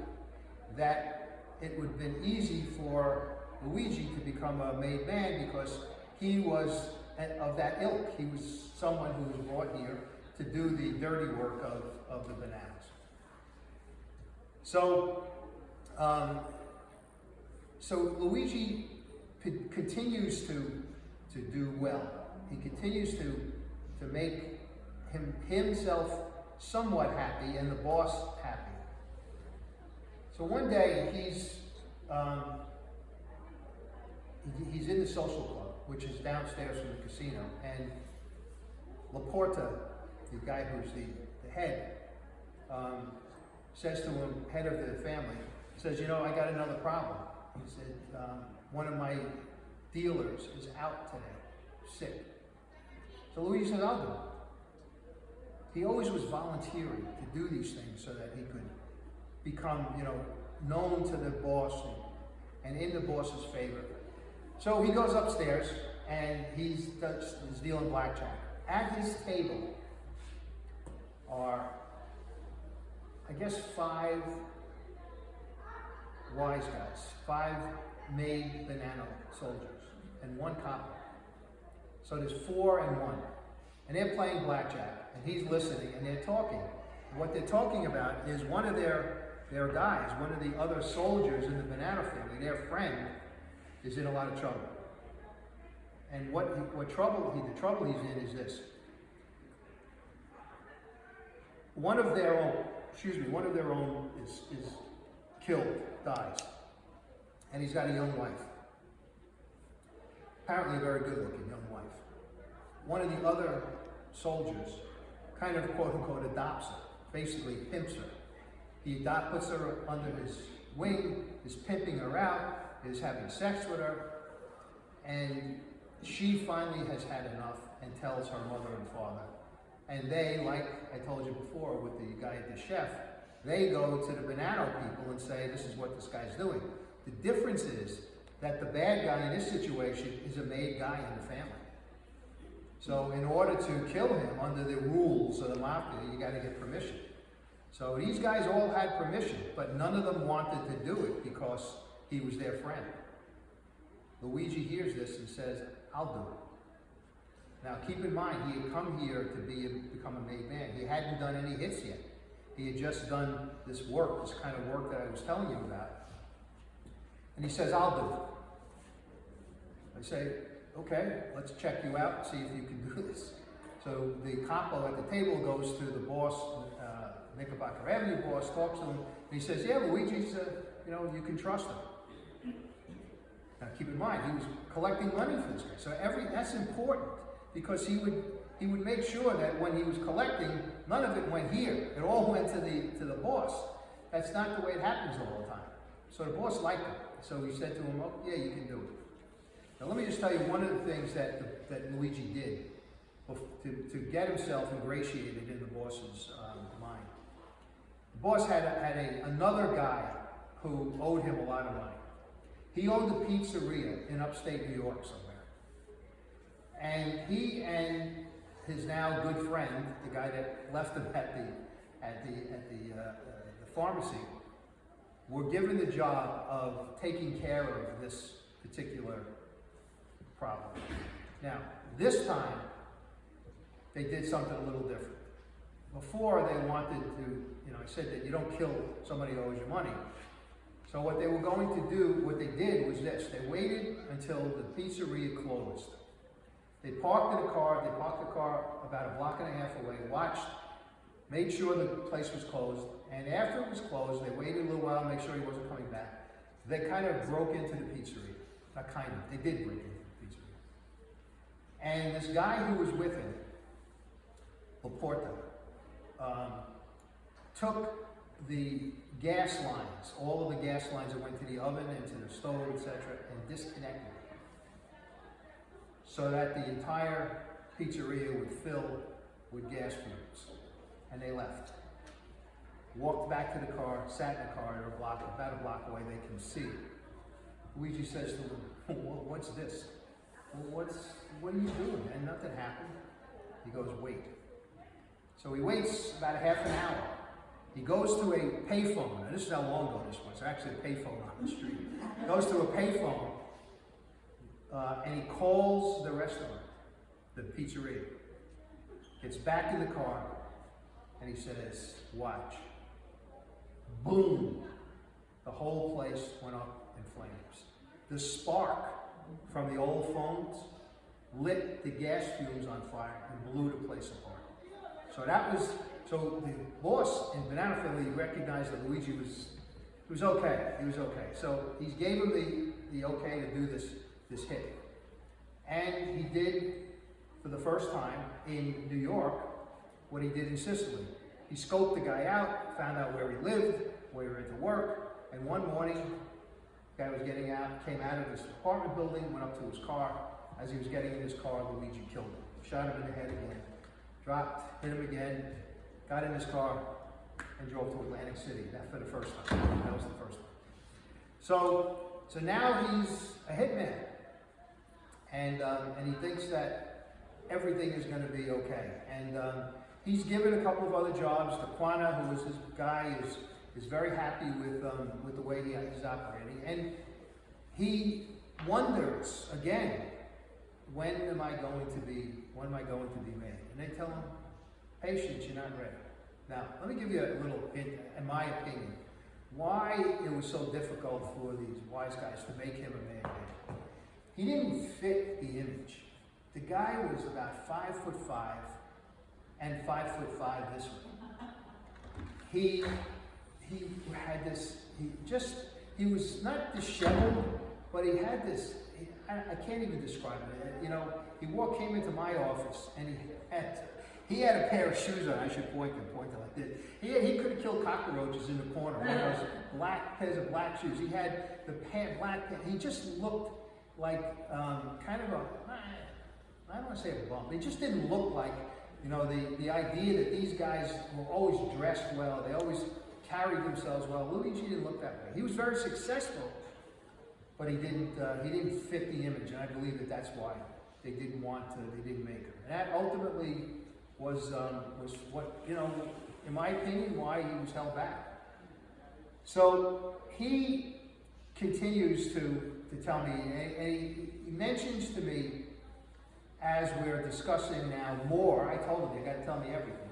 that it would have been easy for Luigi to become a made man because he was of that ilk. He was someone who was brought here to do the dirty work of the Bananas. So, Luigi continues to do well. He continues to make himself somewhat happy and the boss happy. So one day he's in the social club, which is downstairs from the casino, and Laporta, the guy who's the head, says to him, head of the family, says, "You know, I got another problem." He said, "One of my dealers is out today, sick." So Luigi said, "I'll do it." He always was volunteering to do these things so that he could become, known to the boss and in the boss's favor. So he goes upstairs and he's dealing blackjack. At his table are, I guess, 5 wise guys, 5 made Bonanno soldiers, and 1 copper. So there's 4 and 1. And they're playing blackjack, and he's listening, and they're talking. And what they're talking about is one of their guys, one of the other soldiers in the Bonanno family, their friend, is in a lot of trouble. And the trouble he's in is this. One of their own is killed, dies. And he's got a young wife. Apparently a very good-looking young wife. One of the other soldiers kind of quote unquote adopts her, basically pimps her. He puts her under his wing, is pimping her out, is having sex with her, and she finally has had enough and tells her mother and father. And they, like I told you before with the guy at the chef, they go to the Bonanno people and say, this is what this guy's doing. The difference is that the bad guy in this situation is a made guy in the family. So in order to kill him under the rules of the mafia, you got to get permission. So these guys all had permission, but none of them wanted to do it because he was their friend. Luigi hears this and says, I'll do it. Now keep in mind, he had come here to become a made man. He hadn't done any hits yet. He had just done this work, this kind of work that I was telling you about. And he says, I'll do it. I say, okay, let's check you out and see if you can do this. So the capo at the table goes to the boss, Knickerbocker Avenue boss, talks to him, and he says, yeah, Luigi's, you can trust him. Now keep in mind, he was collecting money for this guy. So that's important, because he would make sure that when he was collecting, none of it went here. It all went to the boss. That's not the way it happens all the time. So the boss liked him. So he said to him, oh, yeah, you can do it. Now let me just tell you one of the things that Luigi did to get himself ingratiated in the boss's mind. The boss had another guy who owed him a lot of money. He owned a pizzeria in upstate New York somewhere. And he and his now good friend, the guy that left him at the pharmacy, were given the job of taking care of this particular problem. Now, this time, they did something a little different. Before, they wanted to, I said that you don't kill somebody who owes you money. So what they were going to do, what they did was this. They waited until the pizzeria closed. They parked the car about a block and a half away, watched, made sure the place was closed, and after it was closed, they waited a little while to make sure he wasn't coming back. They kind of broke into the pizzeria. Not kind of, they did break into the pizzeria. And this guy who was with him, Laporta, took the gas lines, all of the gas lines that went to the oven and to the stove, etc., and disconnected them, so that the entire pizzeria would fill with gas fumes. And they left. Walked back to the car, sat in the car about a block away, they can see. Luigi says to him, well, what's this? Well, what are you doing? And nothing happened. He goes, wait. So he waits about a half an hour. He goes to a payphone. Now this is how long ago this was. Actually a payphone on the street. Goes to a payphone and he calls the restaurant, the pizzeria. Gets back in the car and he says, watch. Boom! The whole place went up in flames. The spark from the old phones lit the gas fumes on fire and blew the place apart. So the boss in Banana Philly recognized that Luigi was okay. He was okay. So he gave him the okay to do this hit. And he did, for the first time in New York, what he did in Sicily. He scoped the guy out, found out where he lived, where he went to work, and one morning, the guy was getting out, came out of his apartment building, went up to his car. As he was getting in his car, Luigi killed him. Shot him in the head again, dropped, hit him again, got in his car, and drove to Atlantic City. That for the first time. That was the first time. So now he's a hitman. And he thinks that everything is going to be okay. And he's given a couple of other jobs. Taquana, who was his guy, is very happy with the way he's operating. And he wonders, again, when am I going to be made? And they tell him, patience, you're not ready. Now, let me give you a little hint, in my opinion, why it was so difficult for these wise guys to make him a man. He didn't fit the image. The guy was about 5'5" and 5'5" this way. He had this. He was not disheveled, but he had this. I can't even describe it. He came into my office and He had a pair of shoes on. I should point them like this. He could have killed cockroaches in the corner. One of those pairs of black shoes. He had the black pants. He just looked like kind of a, I don't want to say a bum. They just didn't look like, you know, the idea that these guys were always dressed well. They always carried themselves well. Luigi didn't look that way. He was very successful, but he didn't fit the image, and I believe that that's why they didn't make him. And that ultimately was what, you know, in my opinion, why he was held back. So he continues to tell me, and he mentions to me, as we're discussing now more, I told him, you got to tell me everything.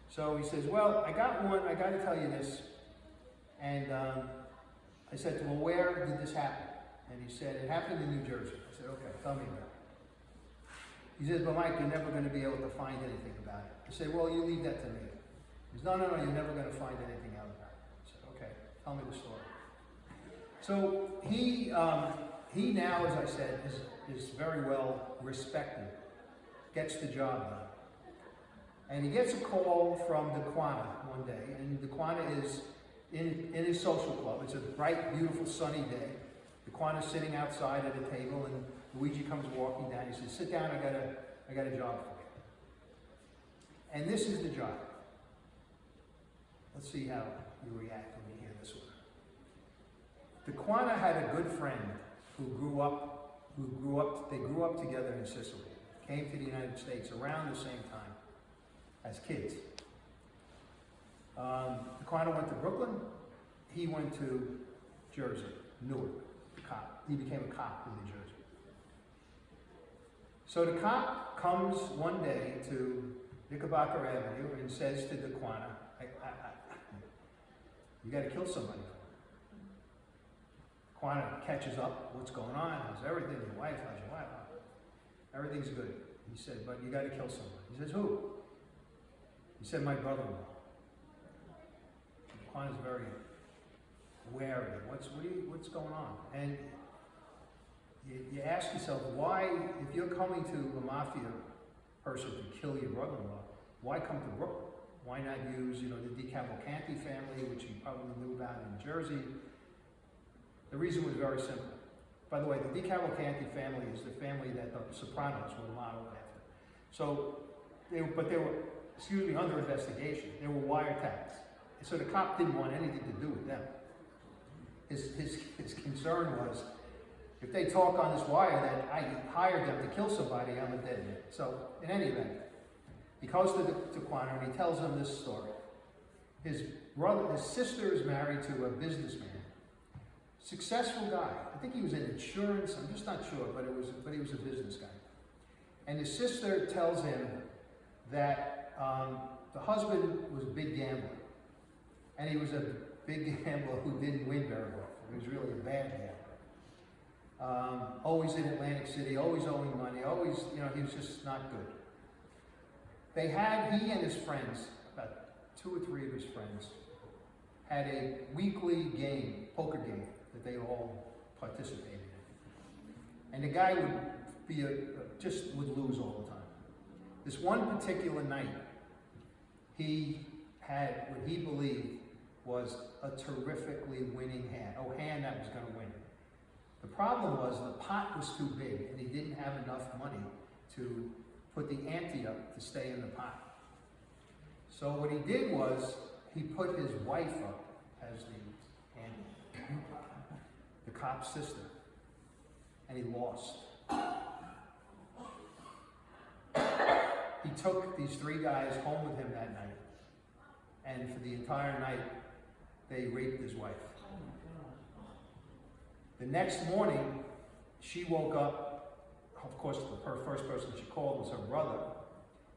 So he says, well, I got to tell you this. And I said to him, well, where did this happen? And he said, it happened in New Jersey. I said, okay, tell me about it. He says, but Mike, you're never going to be able to find anything about it. I said, well, you leave that to me. He says, no, you're never going to find anything out about it. I said, okay, tell me the story. So he now, as I said, is very well respected, gets the job done. And he gets a call from Daquana one day, and Daquana is in his social club. It's a bright, beautiful, sunny day. Daquana's sitting outside at a table, and Luigi comes walking down. He says, sit down, I got a job for you. And this is the job. Let's see how you react when you hear this one. Daquana had a good friend who grew up together in Sicily, came to the United States around the same time as kids. Daquana went to Brooklyn. He went to Jersey, Newark, cop. He became a cop in New Jersey. So the cop comes one day to Knickerbocker Avenue and says to Daquana, you got to kill somebody. Daquana catches up. What's going on? How's everything? How's your wife? Everything's good. He said, but you got to kill somebody. He says, who? He said, my brother-in-law. Daquana's very aware of it. What's going on? And you ask yourself, why, if you're coming to a mafia person to kill your brother-in-law, why come to Brooklyn? Why not use, the DeCavalcanti family, which you probably knew about in Jersey? The reason was very simple. By the way, the DeCavalcanti family is the family that the Sopranos were modeled after. So, they were under investigation. They were wiretaps. So the cop didn't want anything to do with them. His concern was, if they talk on this wire that I hired them to kill somebody, I'm a dead man. So, in any event, he goes to Daquana and he tells him this story. His sister is married to a businessman, successful guy. I think he was in insurance. I'm just not sure, but he was a business guy. And his sister tells him that the husband was a big gambler, and he was a big gambler who didn't win very well. He was really a bad gambler. Always in Atlantic City, always owing money, always, he was just not good. He and his friends, about 2 or 3 of his friends, had a weekly game, poker game, that they all participated in. And the guy would lose all the time. This one particular night, he had what he believed was a terrifically winning hand, a hand that was going to win. The problem was the pot was too big, and he didn't have enough money to put the ante up to stay in the pot. So what he did was, he put his wife up as the ante, the cop's sister, and he lost. He took these 3 guys home with him that night, and for the entire night, they raped his wife. The next morning, she woke up. Of course, her first person she called was her brother,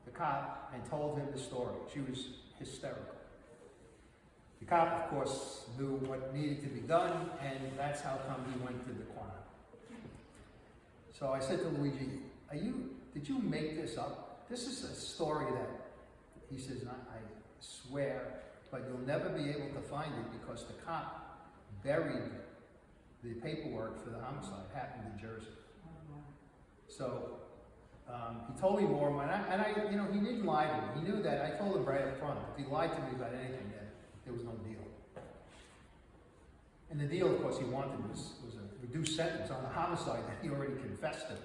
the cop, and told him the story. She was hysterical. The cop, of course, knew what needed to be done, and that's how come he went to Daquana. So I said to Luigi, did you make this up? This is a story that, he says, I swear, but you'll never be able to find it because the cop buried the paperwork for the homicide. Happened in Jersey. So He told me more, and I, you know, he didn't lie to me. He knew that. I told him right up front. If he lied to me about anything, then there was no deal. And the deal, of course, he wanted was a reduced sentence on the homicide that he already confessed to.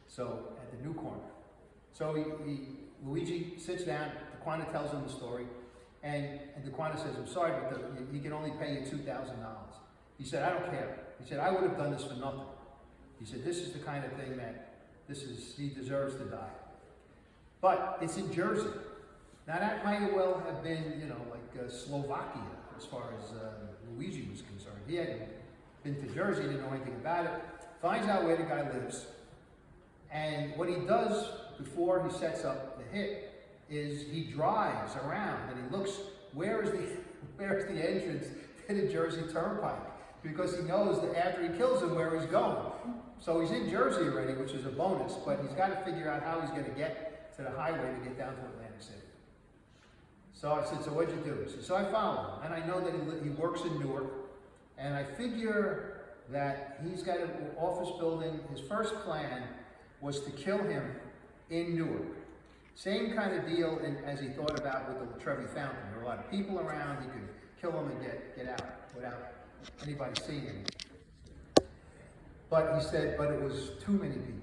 So at the new corner. So Luigi sits down. DeQuana tells him the story, and DeQuana says, "I'm sorry, but he can only pay you $2,000." He said, "I don't care." He said, "I would have done this for nothing." He said, "This is the kind of thing that he deserves to die." But it's in Jersey. Now that might well have been, you know, like Slovakia as far as Luigi was concerned. He hadn't been to Jersey, didn't know anything about it. Finds out where the guy lives. And what he does before he sets up the hit is he drives around and he looks, where is the entrance to the Jersey Turnpike? Because he knows that after he kills him, where he's going. So he's in Jersey already, which is a bonus, but he's got to figure out how he's going to get to the highway to get down to Atlantic City. So I said, "So what'd you do?" He said, "So I followed him, and I know that he works in Newark, and I figure that he's got an office building. His first plan was to kill him in Newark. Same kind of deal as he thought about with the Trevi Fountain. There were a lot of people around. He could kill them and get out without anybody seeing him. But he said, but it was too many people.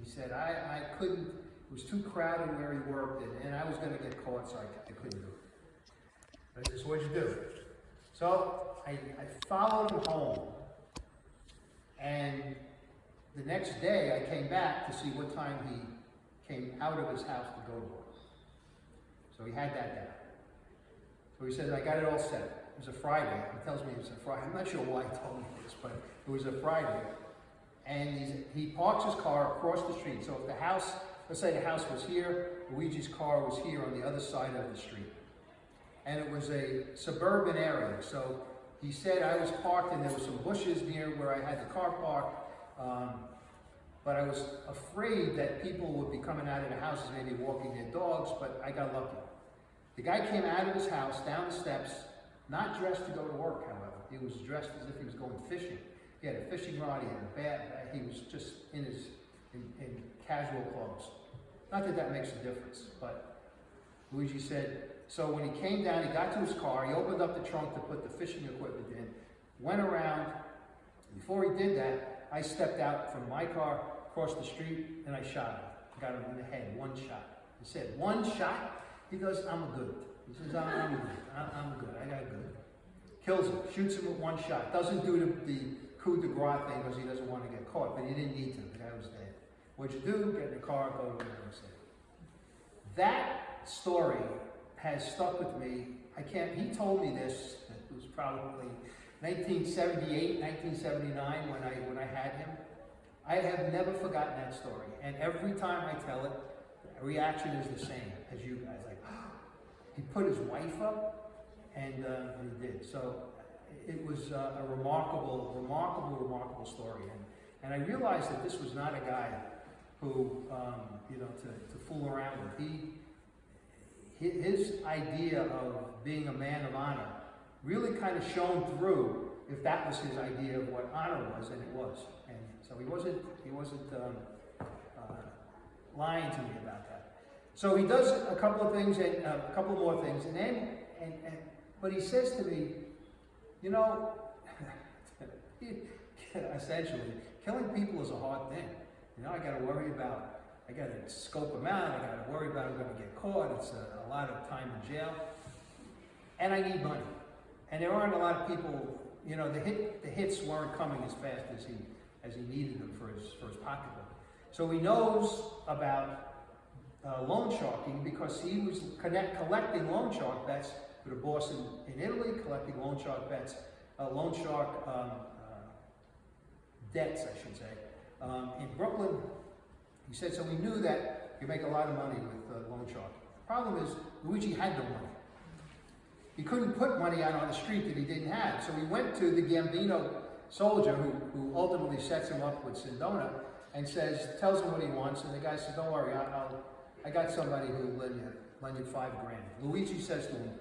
He said, I couldn't, it was too crowded where he worked, and I was going to get caught, so I couldn't do it." I said, "So what'd you do?" So I followed him home, and the next day I came back to see what time he came out of his house to go to work. So he had that down. So he says, "I got it all set." It was a Friday. He tells me it was a Friday. I'm not sure why he told me this, but it was a Friday. And he parks his car across the street. So if the house, let's say the house was here, Luigi's car was here on the other side of the street. And it was a suburban area. So he said, I was parked and there were some bushes near where I had the car parked. But I was afraid that people would be coming out of the houses, maybe walking their dogs, but I got lucky. The guy came out of his house, down the steps, not dressed to go to work, however. He was dressed as if he was going fishing. He had a fishing rod, he had a bat, he was just in casual clothes. Not that that makes a difference, but Luigi said, so when he came down, he got to his car, he opened up the trunk to put the fishing equipment in, went around. Before he did that, I stepped out from my car, across the street, and I shot him. Got him in the head, one shot. He said, "One shot?" He goes, "I'm good." He says, I'm good. I'm good. I got good. Kills him, shoots him with one shot. Doesn't do the coup de grace thing because he doesn't want to get caught, but he didn't need to. The guy was dead. What'd you do? Get in the car, go to Atlantic City. That story has stuck with me. He told me this, it was probably 1978, 1979 when I had him. I have never forgotten that story. And every time I tell it, the reaction is the same as you guys. Like, he put his wife up, and he did. So it was a remarkable story. And I realized that this was not a guy who, to fool around with. His idea of being a man of honor really kind of shone through, if that was his idea of what honor was, and it was. And so he wasn't lying to me about that. So he does a couple of things, and a couple more things, and then, but he says to me, you know, essentially, killing people is a hard thing. You know, I got to scope them out, I got to worry about I'm going to get caught, it's a lot of time in jail, and I need money. And there aren't a lot of people, you know, the hits weren't coming as fast as he needed them for his pocketbook. So he knows about loan sharking because he was collecting loan shark bets for the boss in Italy, collecting loan shark bets, debts, I should say, in Brooklyn. He said, so we knew that you make a lot of money with loan shark. The problem is, Luigi had no money. He couldn't put money out on the street that he didn't have. So he went to the Gambino soldier who ultimately sets him up with Sindona and tells him what he wants. And the guy says, don't worry, I got somebody who will lend you $5,000. Luigi says to him,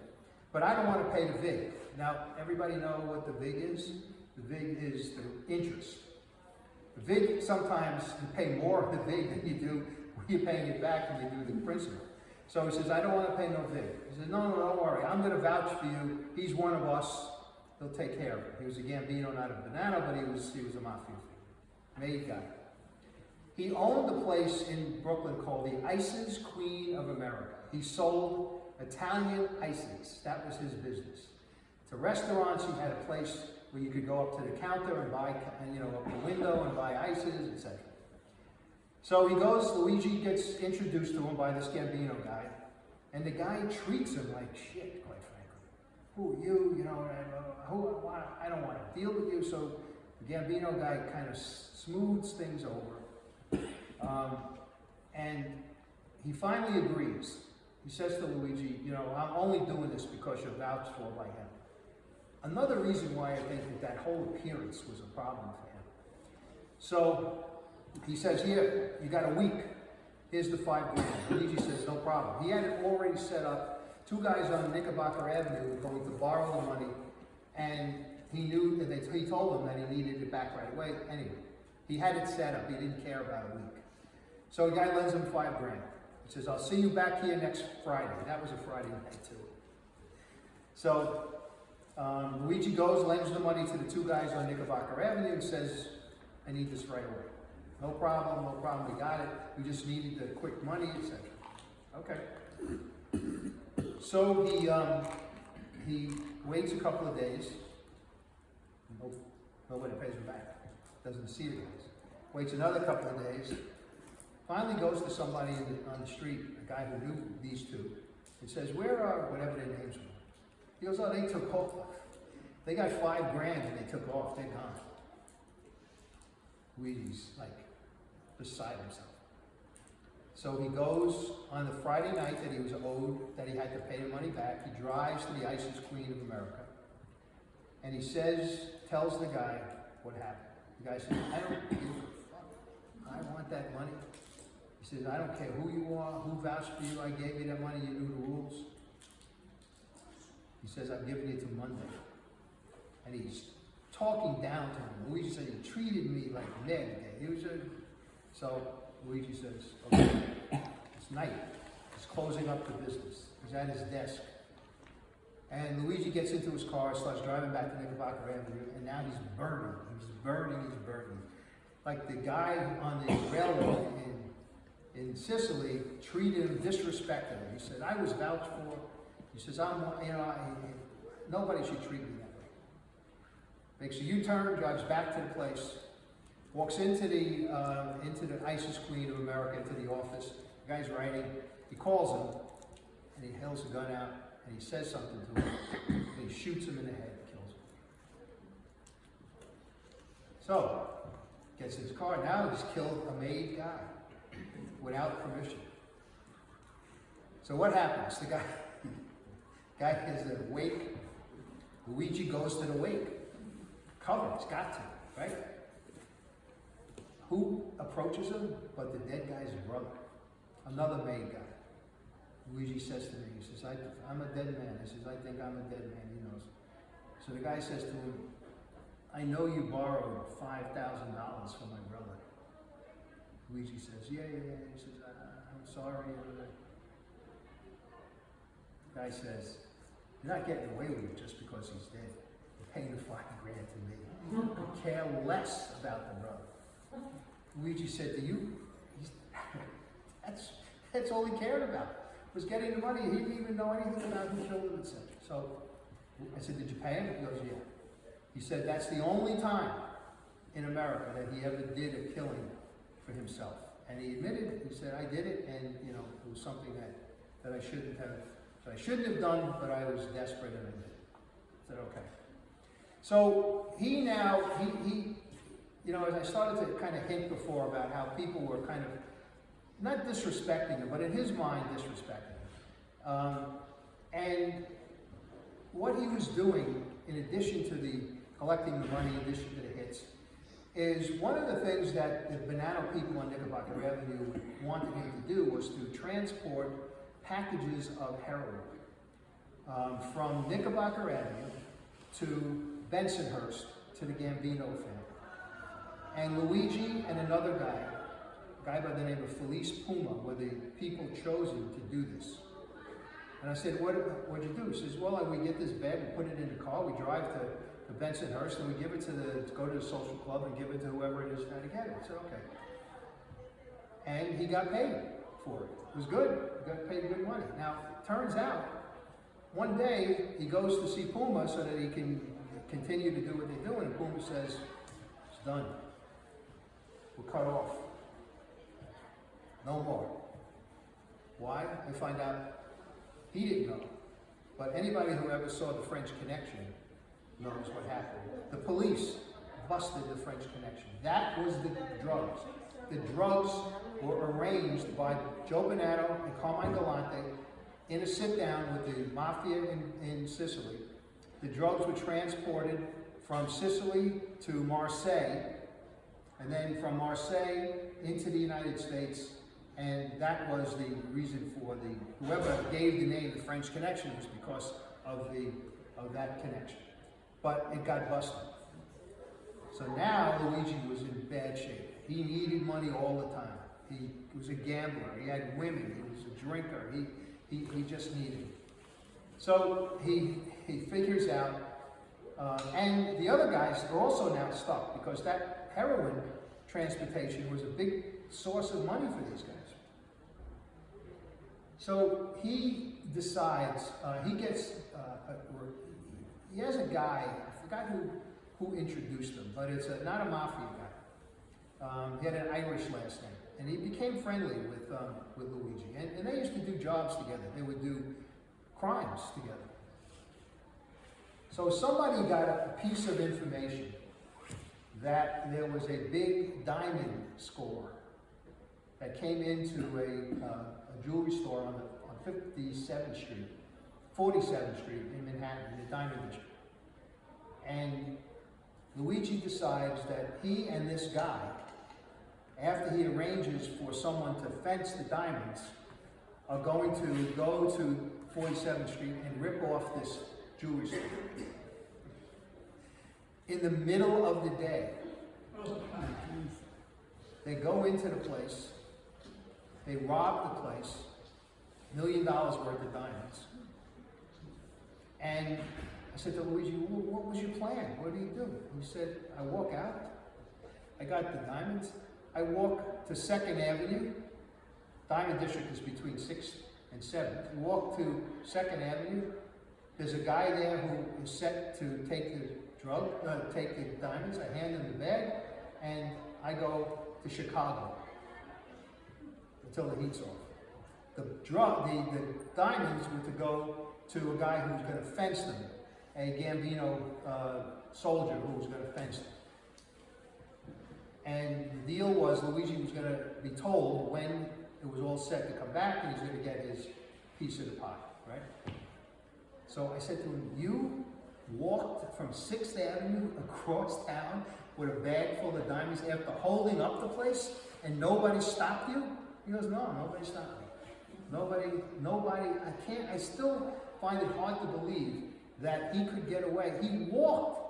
but I don't want to pay the VIG. Now, everybody know what the VIG is? The VIG is the interest. The VIG, sometimes you pay more of the VIG than you do you're paying it back and you do the principal. So he says, I don't want to pay no fee. He says, no, don't worry. I'm going to vouch for you. He's one of us. He'll take care of it. He was a Gambino, not a Banana, but he was a mafia made guy. He owned a place in Brooklyn called the Ices Queen of America. He sold Italian ices. That was his business. To restaurants, he had a place where you could go up to the counter and buy, up the window and buy ices, etc. So he goes, Luigi gets introduced to him by this Gambino guy, and the guy treats him like shit, quite frankly. Who are you? I don't want to deal with you. So the Gambino guy kind of smooths things over. And he finally agrees. He says to Luigi, I'm only doing this because you're vouched for by him. Another reason why I think that whole appearance was a problem for him. So he says, here, you got a week. Here's the $5,000. Luigi says, no problem. He had it already set up. Two guys on Knickerbocker Avenue were going to borrow the money, and he knew that he told them that he needed it back right away. Anyway, he had it set up. He didn't care about a week. So the guy lends him $5,000. He says, I'll see you back here next Friday. That was a Friday night, too. So Luigi goes, lends the money to the two guys on Knickerbocker Avenue, and says, I need this right away. No problem, we got it. We just needed the quick money, etc. Okay. So he waits a couple of days. Nobody pays him back. Doesn't see the guys. Waits another couple of days. Finally goes to somebody on the street, a guy who knew these two, and says, where are whatever their names were? He goes, oh, they took off. They got $5,000 and they took off. They're gone. Luigi's like beside himself. So he goes on the Friday night that he was owed, that he had to pay the money back. He drives to the Ices Queen of America. And he tells the guy what happened. The guy says, I don't give a fuck. I want that money. He says, I don't care who you are, who vouched for you, I gave you that money, you knew the rules. He says, I'm giving it to Monday. And he's talking down to him. Luigi said, he treated me like Ned. So Luigi says, okay, it's night. He's closing up the business. He's at his desk. And Luigi gets into his car, starts driving back to Knickerbocker Avenue, and now he's burning. He's burning. Like the guy on the railroad in Sicily treated him, disrespected him. He said, I was vouched for. He says, nobody should treat me that way. Makes a U-turn, drives back to the place, walks into the Ices Queen of America, into the office. The guy's writing. He calls him, and he held a gun out, and he says something to him, and he shoots him in the head and kills him. So, gets in his car. Now he's killed a made guy without permission. So what happens? The guy has a wake. Luigi goes to the wake. Covered, he's got to, right? Who approaches him but the dead guy's brother, another made guy. Luigi says to me, he says, I'm a dead man. He says, I think I'm a dead man, he knows. So the guy says to him, I know you borrowed $5,000 from my brother. Luigi says, yeah. He says, I'm sorry. The guy says, you're not getting away with it just because he's dead. You're paying the $5,000 to me. I care less about the brother. Luigi said to you, that's all he cared about, was getting the money. He didn't even know anything about who killed him, etc. So I said, did you pay him? He goes, yeah. He said, that's the only time in America that he ever did a killing for himself. And he admitted, he said, I did it, and it was something that I shouldn't have done, but I was desperate and I did it. I said, okay. So he as I started to kind of hint before about how people were kind of, not disrespecting him, but in his mind, disrespecting him. And what he was doing, in addition to the collecting the money, in addition to the hits, is one of the things that the Banana people on Knickerbocker Avenue wanted him to do was to transport packages of heroin from Knickerbocker Avenue to Bensonhurst to the Gambino family. And Luigi and another guy, a guy by the name of Felice Puma were the people chosen to do this. And I said, what'd you do? He says, well, we get this bed, we put it in the car, we drive to Bensonhurst, and we give it to go to the social club and give it to whoever it is trying to get it. I said, okay. And he got paid for it. It was good. He got paid good money. Now, turns out, one day he goes to see Puma so that he can continue to do what they're doing, and Puma says, it's done. We're cut off. No more. Why? I find out he didn't know. But anybody who ever saw the French Connection knows what happened. The police busted the French Connection. That was the drugs. The drugs were arranged by Joe Bonato and Carmine Galante in a sit-down with the mafia in Sicily. The drugs were transported from Sicily to Marseille, and then from Marseille into the United States, and that was the reason for whoever gave the name the French Connection was because of that connection. But it got busted. So now Luigi was in bad shape. He needed money all the time. He was a gambler. He had women. He was a drinker. He just needed it. So he figures out, and the other guys are also now stuck because that heroin transportation was a big source of money for these guys. So he decides, he has a guy, I forgot who introduced him, but it's not a mafia guy. He had an Irish last name, and he became friendly with Luigi. And they used to do jobs together. They would do crimes together. So somebody got a piece of information that there was a big diamond score that came into a jewelry store on 57th Street, 47th Street in Manhattan, in the Diamond District. And Luigi decides that he and this guy, after he arranges for someone to fence the diamonds, are going to go to 47th Street and rip off this jewelry store. In the middle of the day, they go into the place, they rob the place, $1 million worth of diamonds. And I said to Luigi, what was your plan? What do you do? He said, I walk out, I got the diamonds, I walk to 2nd Avenue, Diamond District is between 6th and 7th. I walk to 2nd Avenue, there's a guy there who is set to take the diamonds, I hand him the bag, and I go to Chicago until the heat's off. The diamonds were to go to a guy who was going to fence them, a Gambino soldier who was going to fence them. And the deal was Luigi was going to be told when it was all set to come back and he's going to get his piece of the pie, right? So I said to him, you walked from 6th Avenue across town with a bag full of diamonds after holding up the place and nobody stopped you? He goes, no, nobody stopped me. I still find it hard to believe that he could get away. He walked.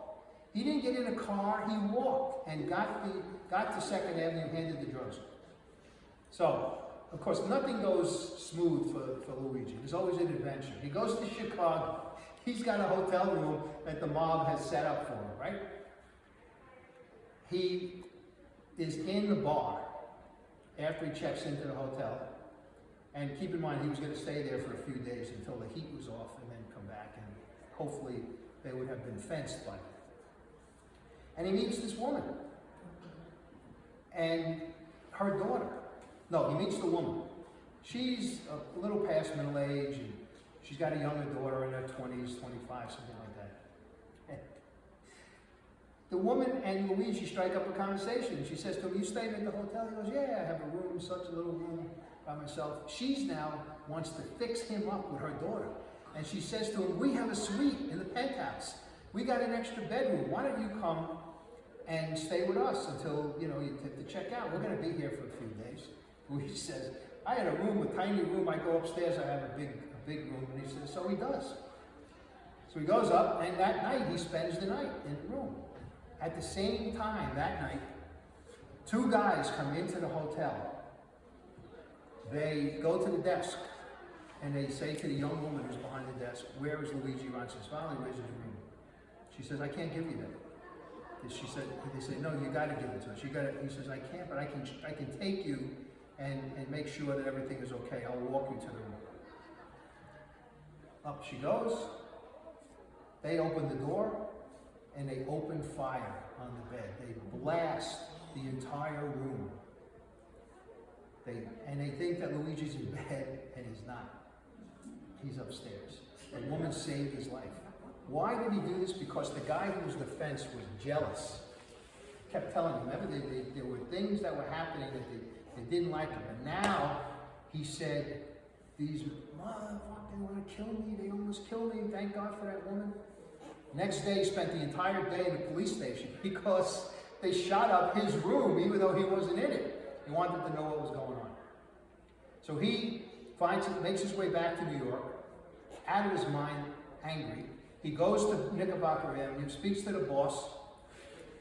He didn't get in a car, he walked and got to 2nd Avenue and handed the drugs. So, of course, nothing goes smooth for Luigi. There's always an adventure. He goes to Chicago. He's got a hotel room that the mob has set up for him, right? He is in the bar after he checks into the hotel. And keep in mind, he was going to stay there for a few days until the heat was off and then come back, and hopefully they would have been fenced by then. And he meets this woman. And her daughter. No, he meets the woman. She's a little past middle age, and she's got a younger daughter in her 20s, 25, something like that. The woman and Luigi strike up a conversation. She says to him, you staying at the hotel? He goes, yeah, I have a room, such a little room by myself. She's now wants to fix him up with her daughter. And she says to him, we have a suite in the penthouse. We got an extra bedroom. Why don't you come and stay with us until, you have to check out. We're going to be here for a few days. Luigi says, I had a room, a tiny room. I go upstairs, I have a big room. And he says, so he does. So he goes up, and that night he spends the night in the room. At the same time, that night, 2 guys come into the hotel They go to the desk and they say to the young woman who's behind the desk, "Where is Luigi Roncesvalli? Where's his room?" She says, "I can't give you that." She said, they say, "No, you got to give it to us. He says, "I can't, but I can take you and make sure that everything is okay. I'll walk you to the room." Up she goes. They open the door and they open fire on the bed. They blast the entire room. And they think that Luigi's in bed, and he's not. He's upstairs. The woman saved his life. Why did he do this? Because the guy who was the fence was jealous. Kept telling him, remember, there were things that were happening that they didn't like him. And now he said, these motherfuckers, they want to kill me. They almost killed me. Thank God for that woman. Next day, he spent the entire day in the police station because they shot up his room, even though he wasn't in it. He wanted to know what was going on. So he makes his way back to New York, out of his mind, angry. He goes to Knickerbocker Avenue, speaks to the boss.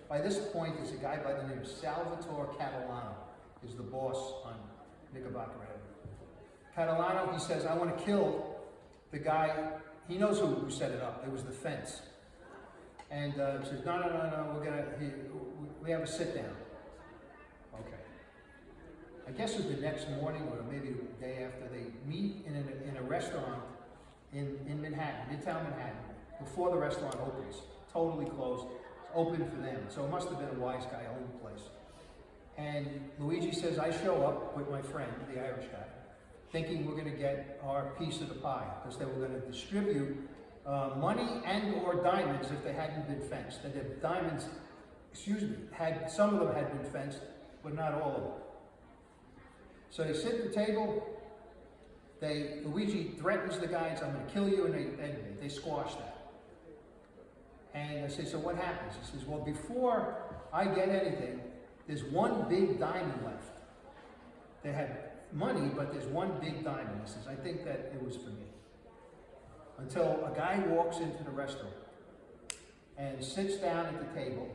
By this point, there's a guy by the name of Salvatore Catalano, is the boss on Knickerbocker Avenue. Catalano, he says, "I want to kill the guy." He knows who set it up. It was the fence. And he says, no, we have a sit down. Okay. I guess it was the next morning or maybe the day after, they meet in a restaurant in Manhattan, Midtown Manhattan, before the restaurant opens. Totally closed. It's open for them. So it must have been a wise guy owning the place. And Luigi says, "I show up with my friend, the Irish guy, thinking we're going to get our piece of the pie, because they were going to distribute money and or diamonds if they hadn't been fenced. And the diamonds, some of them had been fenced, but not all of them. So they sit at the table. Luigi threatens the guys, "I'm going to kill you," and they squash that. And I say, "So what happens?" He says, "Well, before I get anything, there's one big diamond left." They had money, but there's one big diamond. He says, "I think that it was for me." Until a guy walks into the restaurant and sits down at the table,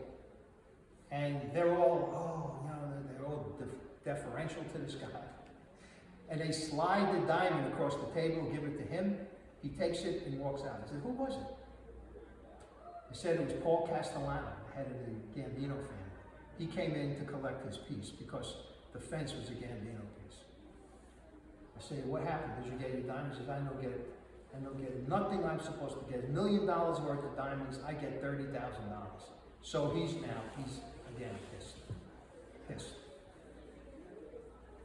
and they're all, they're all deferential to this guy. And they slide the diamond across the table, give it to him. He takes it and walks out. I said, "Who was it?" He said it was Paul Castellano, the head of the Gambino family. He came in to collect his piece because the fence was a Gambino piece. I say, "What happened? Did you get your diamonds?" He says, "I don't get it. I don't get nothing I'm supposed to get. $1 million worth of diamonds, I get $30,000. So he's again pissed.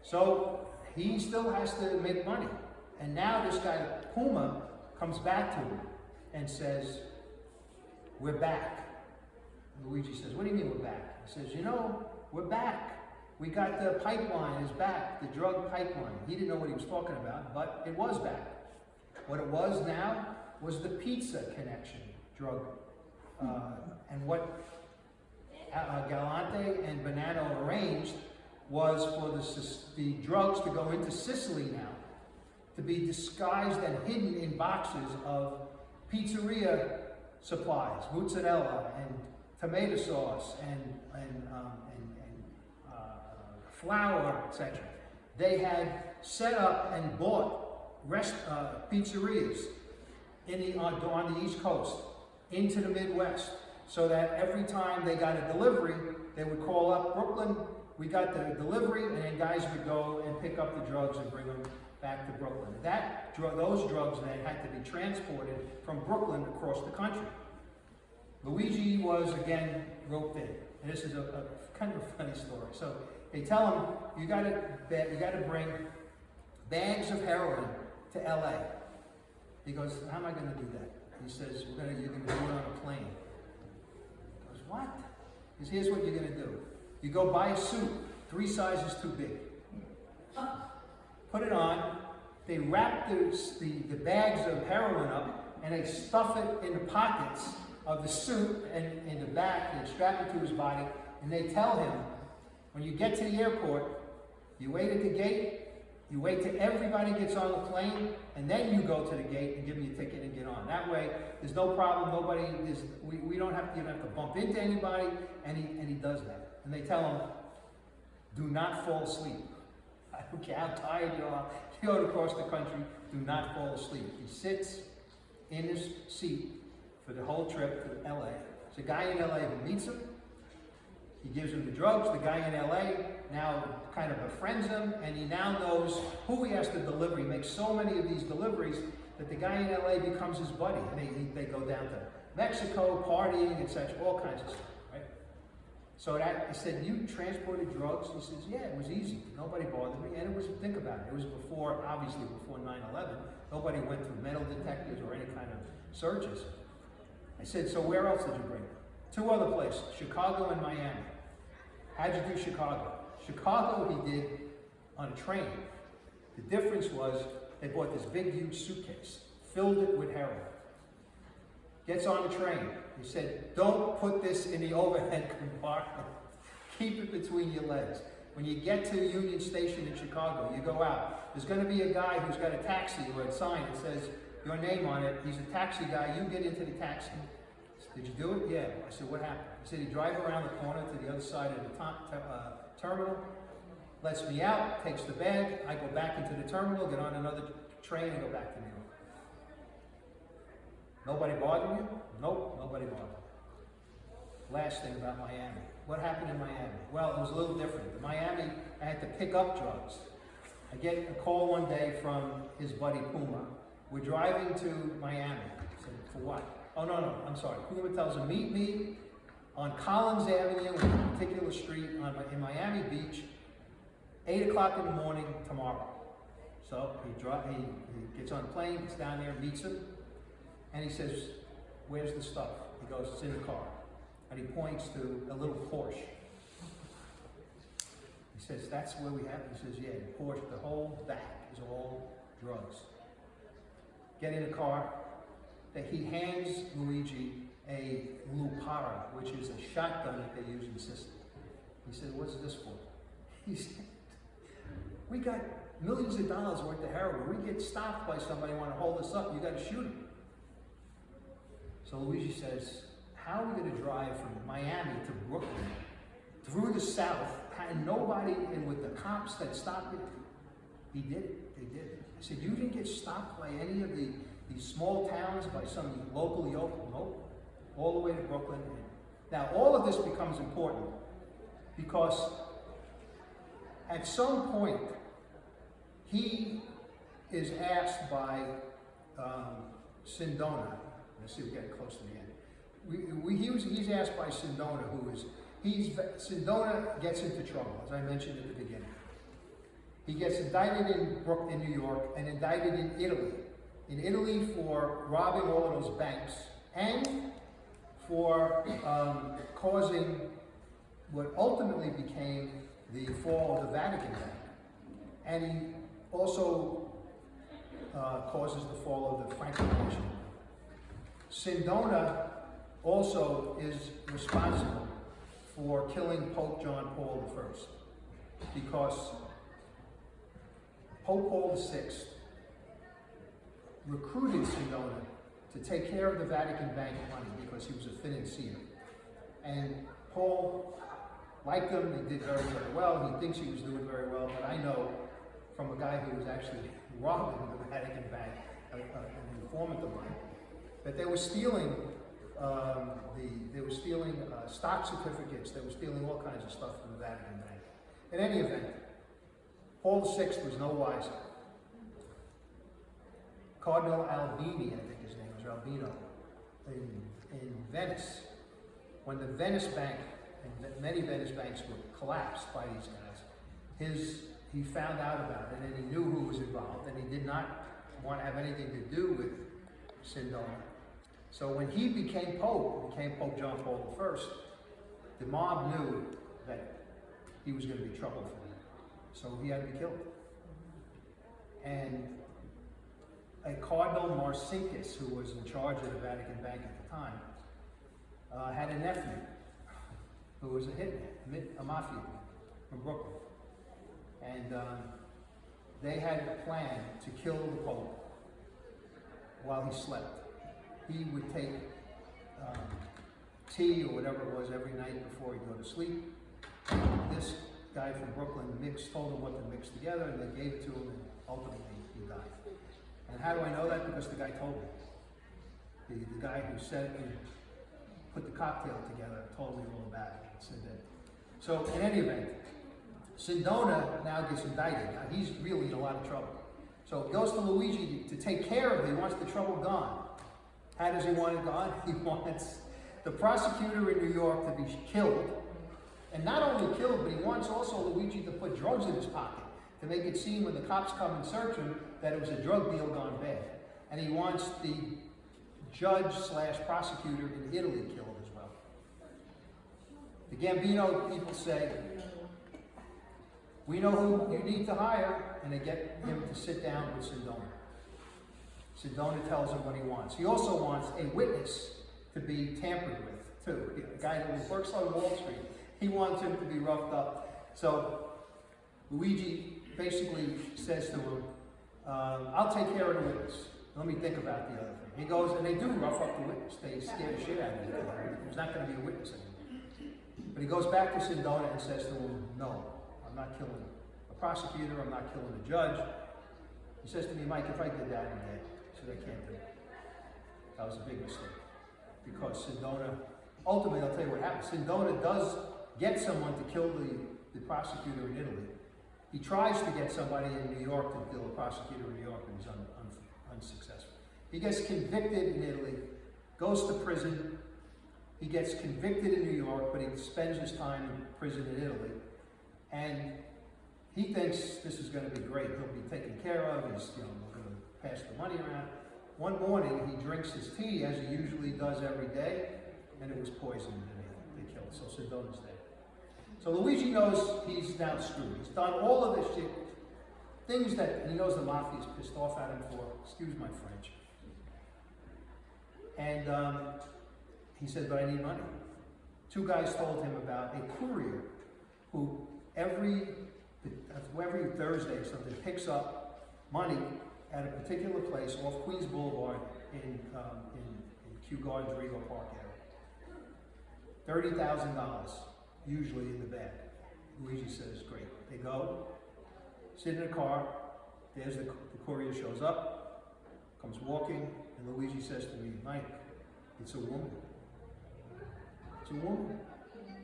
So he still has to make money. And now this guy, Puma, comes back to him and says, "We're back." Luigi says, "What do you mean we're back?" He says, "We're back. We got the pipeline is back, the drug pipeline." He didn't know what he was talking about, but it was back. What it was now was the pizza connection drug. And what Galante and Bonanno arranged was for the drugs to go into Sicily now, to be disguised and hidden in boxes of pizzeria supplies, mozzarella and tomato sauce and flour, etc. They had set up and bought pizzerias on the East Coast into the Midwest, so that every time they got a delivery, they would call up Brooklyn. We got the delivery, and then guys would go and pick up the drugs and bring them back to Brooklyn. Those drugs then had to be transported from Brooklyn across the country. Luigi was again roped in, and this is a kind of a funny story. So they tell him, you got to bring bags of heroin to LA. He goes, "How am I going to do that?" He says, "You're going to do it on a plane." He goes, "What?" He says, "Here's what you're going to do. You go buy a suit, 3 sizes too big. Put it on. They wrap the bags of heroin up, and they stuff it in the pockets of the suit and in the back. They strap it to his body, and they tell him, when you get to the airport, you wait at the gate. You wait till everybody gets on the plane, and then you go to the gate and give them your ticket and get on. That way, there's no problem. You don't have to bump into anybody." And he does that. And they tell him, "Do not fall asleep." I don't care how tired you are, you go across the country, do not fall asleep. He sits in his seat for the whole trip to LA. There's a guy in LA who meets him. He gives him the drugs. The guy in LA now kind of befriends him, and he now knows who he has to deliver. He makes so many of these deliveries that the guy in LA becomes his buddy. And they go down to Mexico, partying, etc., all kinds of stuff, right? So I said, you transported drugs? He says, yeah, it was easy. Nobody bothered me. And it was, think about it, it was before, obviously before 9/11. Nobody went through metal detectors or any kind of searches. I said, so where else did you bring it? 2 other places, Chicago and Miami. How'd you do Chicago? Chicago he did on a train. The difference was they bought this big, huge suitcase, filled it with heroin. Gets on the train. He said, don't put this in the overhead compartment. Keep it between your legs. When you get to Union Station in Chicago, you go out. There's going to be a guy who's got a taxi or a sign that says your name on it. He's a taxi guy. You get into the taxi. Did you do it? Yeah. I said, what happened? He said, he drives around the corner to the other side of the terminal, lets me out, takes the bag. I go back into the terminal, get on another train, and go back to New York. Nobody bothered you? Nope, nobody bothered me. Last thing about Miami. What happened in Miami? Well, it was a little different. In Miami, I had to pick up drugs. I get a call one day from his buddy Puma. We're driving to Miami. I said, for what? Oh, no, I'm sorry. Puma tells him, meet me on Collins Avenue, a particular street in Miami Beach, 8 o'clock in the morning tomorrow. So he gets on a plane, gets down there, meets him, and he says, where's the stuff? He goes, it's in the car. And he points to a little Porsche. He says, that's where we have it. He says, yeah, the Porsche, the whole back is all drugs. Get in the car. He hands Luigi a Lupara, which is a shotgun that they use in Sicily. He said, what's this for? He said, we got millions of dollars worth of heroin. We get stopped by somebody who want to hold us up. You got to shoot him. So Luigi says, how are we going to drive from Miami to Brooklyn through the South and nobody, and with the cops that stopped it? He did it. They did it. I said, you didn't get stopped by any of these small towns, by some local yokel? Nope. All the way to Brooklyn. Now, all of this becomes important because at some point, he is asked by Sindona. Let's see, we're getting close to the end. He's asked by Sindona, Sindona gets into trouble, as I mentioned at the beginning. He gets indicted in New York and indicted in Italy. In Italy for robbing all of those banks and for causing what ultimately became the fall of the Vatican Bank. And he also causes the fall of the Franklin Nation. Sindona also is responsible for killing Pope John Paul I, because Pope Paul VI recruited Sindona to take care of the Vatican Bank money because he was a financier. And Paul liked him, he did very, very well. He thinks he was doing very well, but I know from a guy who was actually robbing the Vatican Bank, an informant of mine, that they were stealing stock certificates, they were stealing all kinds of stuff from the Vatican Bank. In any event, Paul VI was no wiser. Cardinal Albini, I think his name was Albino, in Venice, when the Venice Bank, and many Venice banks were collapsed by these guys, he found out about it and he knew who was involved, and he did not want to have anything to do with Sindona. So when he became Pope John Paul I, the mob knew that he was going to be trouble for them. So he had to be killed. And a Cardinal Marcinkus, who was in charge of the Vatican Bank at the time, had a nephew who was a hitman, a mafia from Brooklyn. And they had a plan to kill the Pope while he slept. He would take tea or whatever it was every night before he'd go to sleep. This guy from Brooklyn told him what to mix together, and they gave it to him, and ultimately he died. And how do I know that? Because the guy told me. The guy who put the cocktail together told me all about it. Said that. So in any event, Sindona now gets indicted. Now he's really in a lot of trouble. So he goes to Luigi to take care of it. He wants the trouble gone. How does he want it gone? He wants the prosecutor in New York to be killed. And not only killed, but he wants also Luigi to put drugs in his pocket to make it seem when the cops come and search him that it was a drug deal gone bad. And he wants the judge/prosecutor in Italy killed as well. The Gambino people say, we know who you need to hire, and they get him to sit down with Sindona. Sindona tells him what he wants. He also wants a witness to be tampered with, too. A guy who works on Wall Street. He wants him to be roughed up. So Luigi basically says to him, I'll take care of the witness. Let me think about the other thing. He goes, and they do rough up the witness. They scare the shit out of him. There's not going to be a witness anymore. But he goes back to Sindona and says to him, no, I'm not killing a prosecutor. I'm not killing a judge. He says to me, Mike, if I did that, I'm dead. I said, I can't do it. That was a big mistake. Because Sindona, ultimately, I'll tell you what happens. Sindona does get someone to kill the prosecutor in Italy. He tries to get somebody in New York to kill a prosecutor in New York, and he's unsuccessful. He gets convicted in Italy, goes to prison. He gets convicted in New York, but he spends his time in prison in Italy. And he thinks this is going to be great. He'll be taken care of. He's going to pass the money around. One morning, he drinks his tea, as he usually does every day, and it was poisoned, and they killed. So Sindona's dead. So Luigi knows he's now screwed. He's done all of this shit, things that he knows the mafia's pissed off at him for. Excuse my French. And he said, but I need money. Two guys told him about a courier who every Thursday or something picks up money at a particular place off Queens Boulevard in Kew Gardens, Regal Park area. $30,000, usually in the bag. Luigi says, great. They go, sit in a car, there's the courier shows up, comes walking, and Luigi says to me, Mike, it's a woman. It's a woman.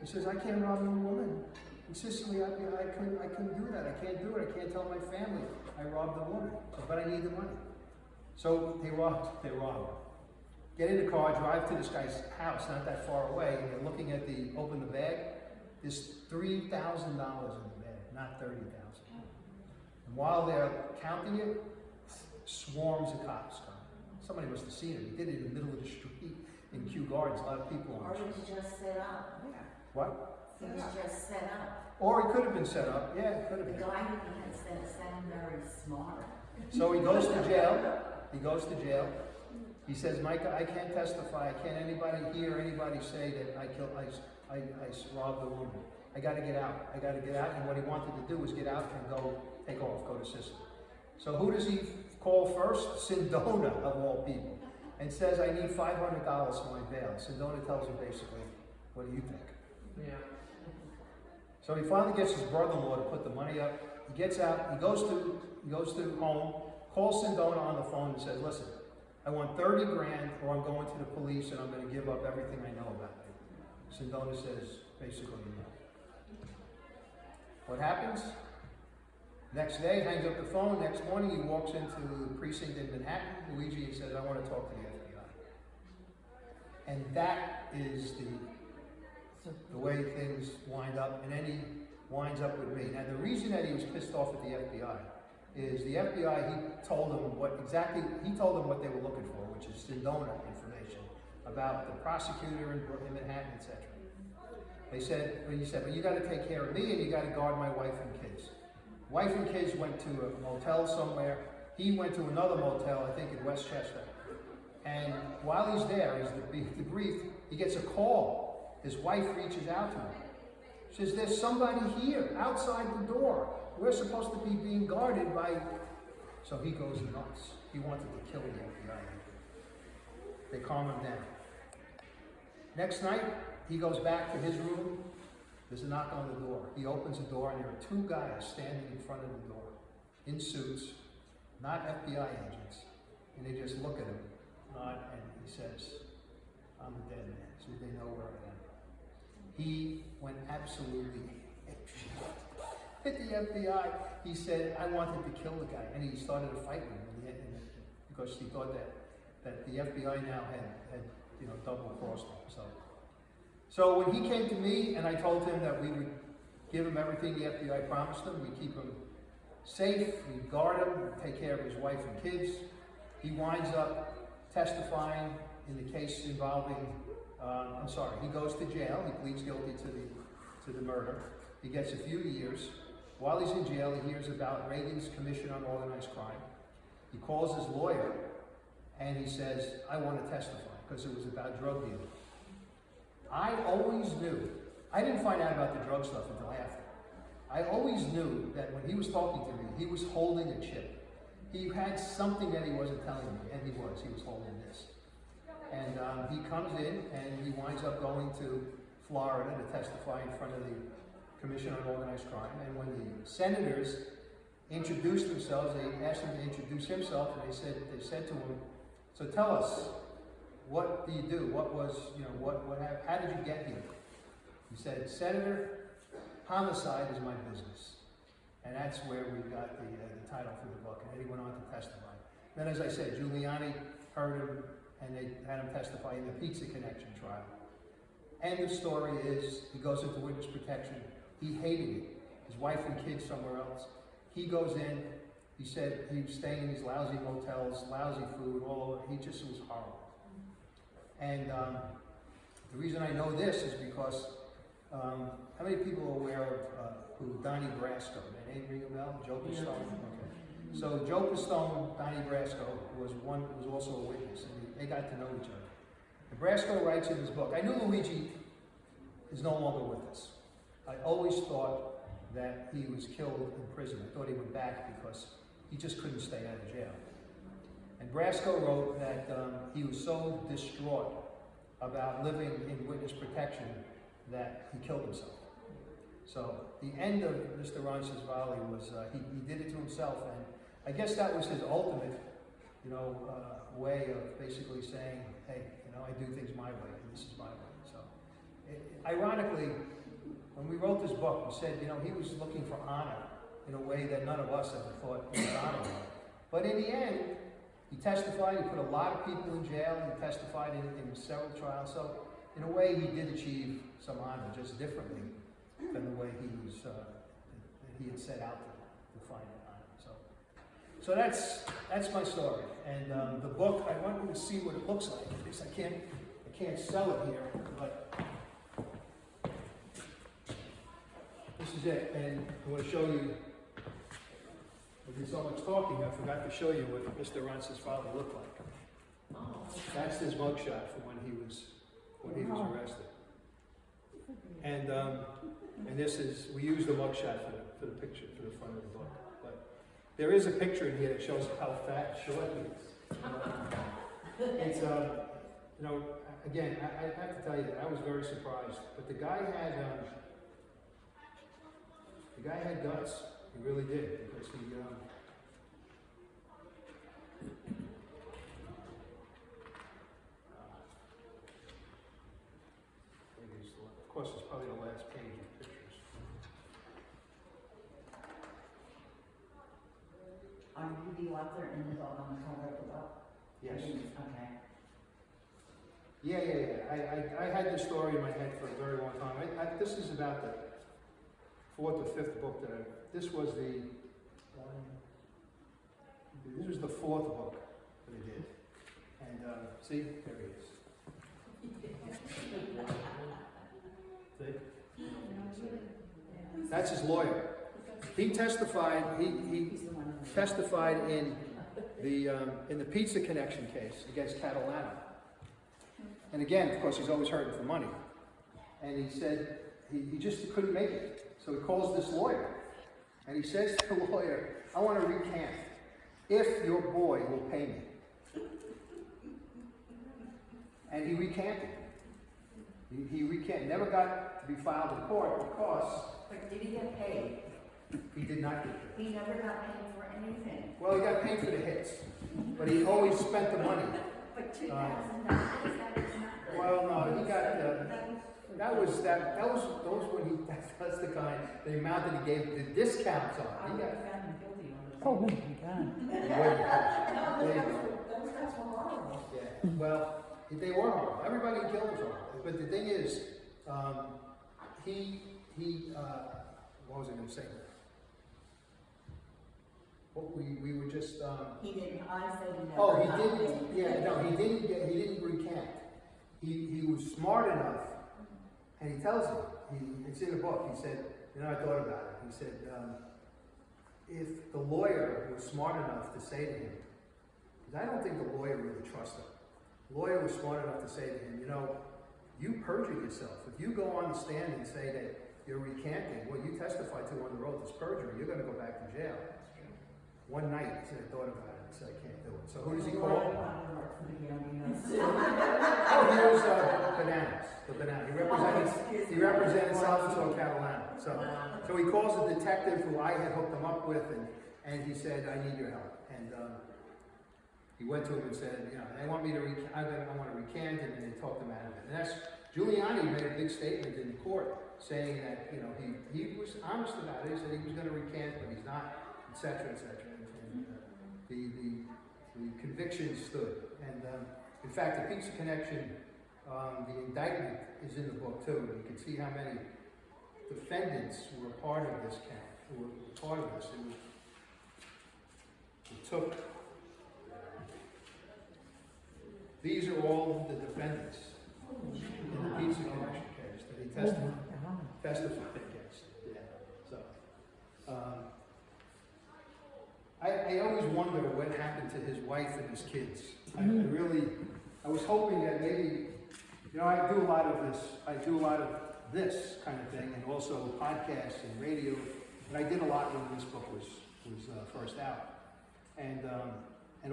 He says, I can't rob no woman. In Sicily, I couldn't do that. I can't do it. I can't tell my family I robbed the woman, but I need the money. So they rob her. Get in the car, drive to this guy's house, not that far away, and they're looking at open the bag. There's $3,000 in the bag, not $30,000. And while they're counting it, swarms of cops come. Somebody must have seen it. He did it in the middle of the street in Kew Gardens. A lot of people on Or the it street. was just set up. What? It was just set up. Or it could have been set up. Yeah, it could have The been. guy who had said it sounded very smart. So he goes to jail. He goes to jail. He says, Micah, I can't testify. I can't hear anybody say that I robbed the woman. I got to get out. I got to get out. And what he wanted to do was get out and go to Sicily. So who does he call first? Sindona, of all people, and says, I need $500 for my bail. Sindona tells him basically, what do you think? Yeah. So he finally gets his brother-in-law to put the money up. He gets out. He goes to home, calls Sindona on the phone and says, listen, I want 30 grand or I'm going to the police and I'm going to give up everything I know about you. Sindona says, basically, no. What happens? Next day, hangs up the phone. Next morning, he walks into the precinct in Manhattan. Luigi says, I want to talk to the FBI. And that is the way things wind up, and then he winds up with me. Now, the reason that he was pissed off at the FBI is the FBI, he told them what they were looking for, which is Sindona information about the prosecutor in Manhattan, etc. He said, well, you got to take care of me and you got to guard my wife and kids. Wife and kids went to a motel somewhere. He went to another motel, I think in Westchester. And while he's there, he's debriefed, he gets a call. His wife reaches out to him. She says, there's somebody here, outside the door. We're supposed to be being guarded by... So he goes nuts. He wanted to kill the FBI. They calm him down. Next night, he goes back to his room. There's a knock on the door. He opens the door, and there are two guys standing in front of the door, in suits, not FBI agents. And they just look at him, nod, and he says, I'm a dead man, so they know where I am. He went absolutely hit the FBI. He said, I wanted to kill the guy, and he started a fight with him because he thought that the FBI now had double crossed him. So when he came to me and I told him that we would give him everything the FBI promised him, we'd keep him safe, we'd guard him, take care of his wife and kids, he winds up testifying in the case involving, he goes to jail, he pleads guilty to the murder. He gets a few years. While he's in jail, he hears about Reagan's Commission on Organized Crime. He calls his lawyer and he says, I want to testify because it was about drug dealing. I always knew, I didn't find out about the drug stuff until after. I always knew that when he was talking to me, he was holding a chip. He had something that he wasn't telling me, and he was holding this. And he comes in and he winds up going to Florida to testify in front of the Commission on Organized Crime. And when the senators introduced themselves, they asked him to introduce himself, and they said to him, so tell us, what do you do? What was, what happened? How did you get here? He said, Senator, homicide is my business. And that's where we got the title for the book. And then he went on to testify. Then, as I said, Giuliani heard him, and they had him testify in the Pizza Connection trial. End of story is, he goes into witness protection. He hated it. His wife and kids somewhere else. He goes in, he said he was staying in these lousy motels, lousy food, all over. It was horrible. And the reason I know this is because, how many people are aware of who Donnie Brasco, that name ring a bell? Joe Pistone? Okay. So Joe Pistone, Donnie Brasco, was also a witness, and they got to know each other. And Brasco writes in his book, I knew Luigi is no longer with us. I always thought that he was killed in prison. I thought he went back because he just couldn't stay out of jail. And Brasco wrote that he was so distraught about living in witness protection that he killed himself. So the end of Mr. Roncesvalli was, he did it to himself, and I guess that was his ultimate, way of basically saying, hey, I do things my way, and this is my way. So, ironically, when we wrote this book, we said, he was looking for honor in a way that none of us ever thought was honorable. But in the end, he testified, he put a lot of people in jail, he testified in several trials, so in a way he did achieve some honor, just differently than the way he was, that he had set out to find honor. So that's my story. And the book, I want you to see what it looks like. At least I can't sell it here, but this is it. And I want to show you. We did so much talking, I forgot to show you what Mr. Roncesvalli looked like. That's his mugshot from when he was arrested. And this is, we used the mugshot for the picture, for the front of the book. But there is a picture in here that shows how fat, short he is. It's, again, I have to tell you that I was very surprised. But the guy had guts. He really did, because he, of course, it's probably the last page of pictures. Are you the author and the dog on the cover of the book? Yes. Okay. Yeah. I had this story in my head for a very long time. This is about the fourth or fifth book that this was the fourth book that I did. And see, there he is. See? That's his lawyer. He testified. He testified in the Pizza Connection case against Catalano. And again, of course, he's always hurting for money. And he said he just couldn't make it. So he calls this lawyer. And he says to the lawyer, I want to recant if your boy will pay me. And he recanted. Never got to be filed in court because But did he get paid? he did not get paid. He never got paid for anything. Well, he got paid for the hits, but he always spent the money. But $2,000, that is not. Well, no, he got, those when he, that's the kind, the amount that he gave, the discounts I on. would He have got, found him guilty on this. Oh, my God. Those guys were horrible. yeah, well, they were horrible. Everybody he killed was horrible. But the thing is, what was I going to say? What we were just, He didn't, I said he never. oh, he got didn't, paid. yeah, no, he didn't recant. He was smart enough, and he tells it, it's in the book, he said, I thought about it, he said, if the lawyer was smart enough to say to him, because I don't think the lawyer really trusted him. The lawyer was smart enough to say to him, you perjured yourself. If you go on the stand and say that you're recanting what you testified to on the oath is perjury, you're going to go back to jail. One night, he said, I thought about it, he said, I can't do it. So who does he call? Oh, here's Bananas, the Banana. He represented Salvatore Catalano. So he calls a detective who I had hooked him up with, and he said, I need your help. And he went to him and said, they want me to I want to recant, and they talked him out of it. And that's, Giuliani made a big statement in court saying that, he was honest about it. He said he was going to recant, but he's not, etc., etc. And the conviction stood. And in fact, the Pizza Connection, the indictment is in the book too. You can see how many defendants were part of this count, who were part of this. It took. These are all the defendants in the Pizza Connection case that he testified against. Yeah. So, I always wonder what happened to his wife and his kids. I was hoping that maybe, I do a lot of this kind of thing, and also podcasts and radio, and I did a lot when this book was first out, and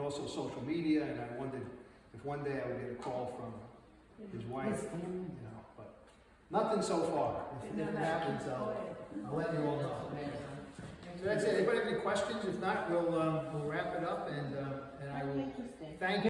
also social media, and I wondered if one day I would get a call from his wife, but nothing so far. If it happens, I'll let you all know. So that's it. Anybody have any questions? If not, we'll wrap it up, and I will thank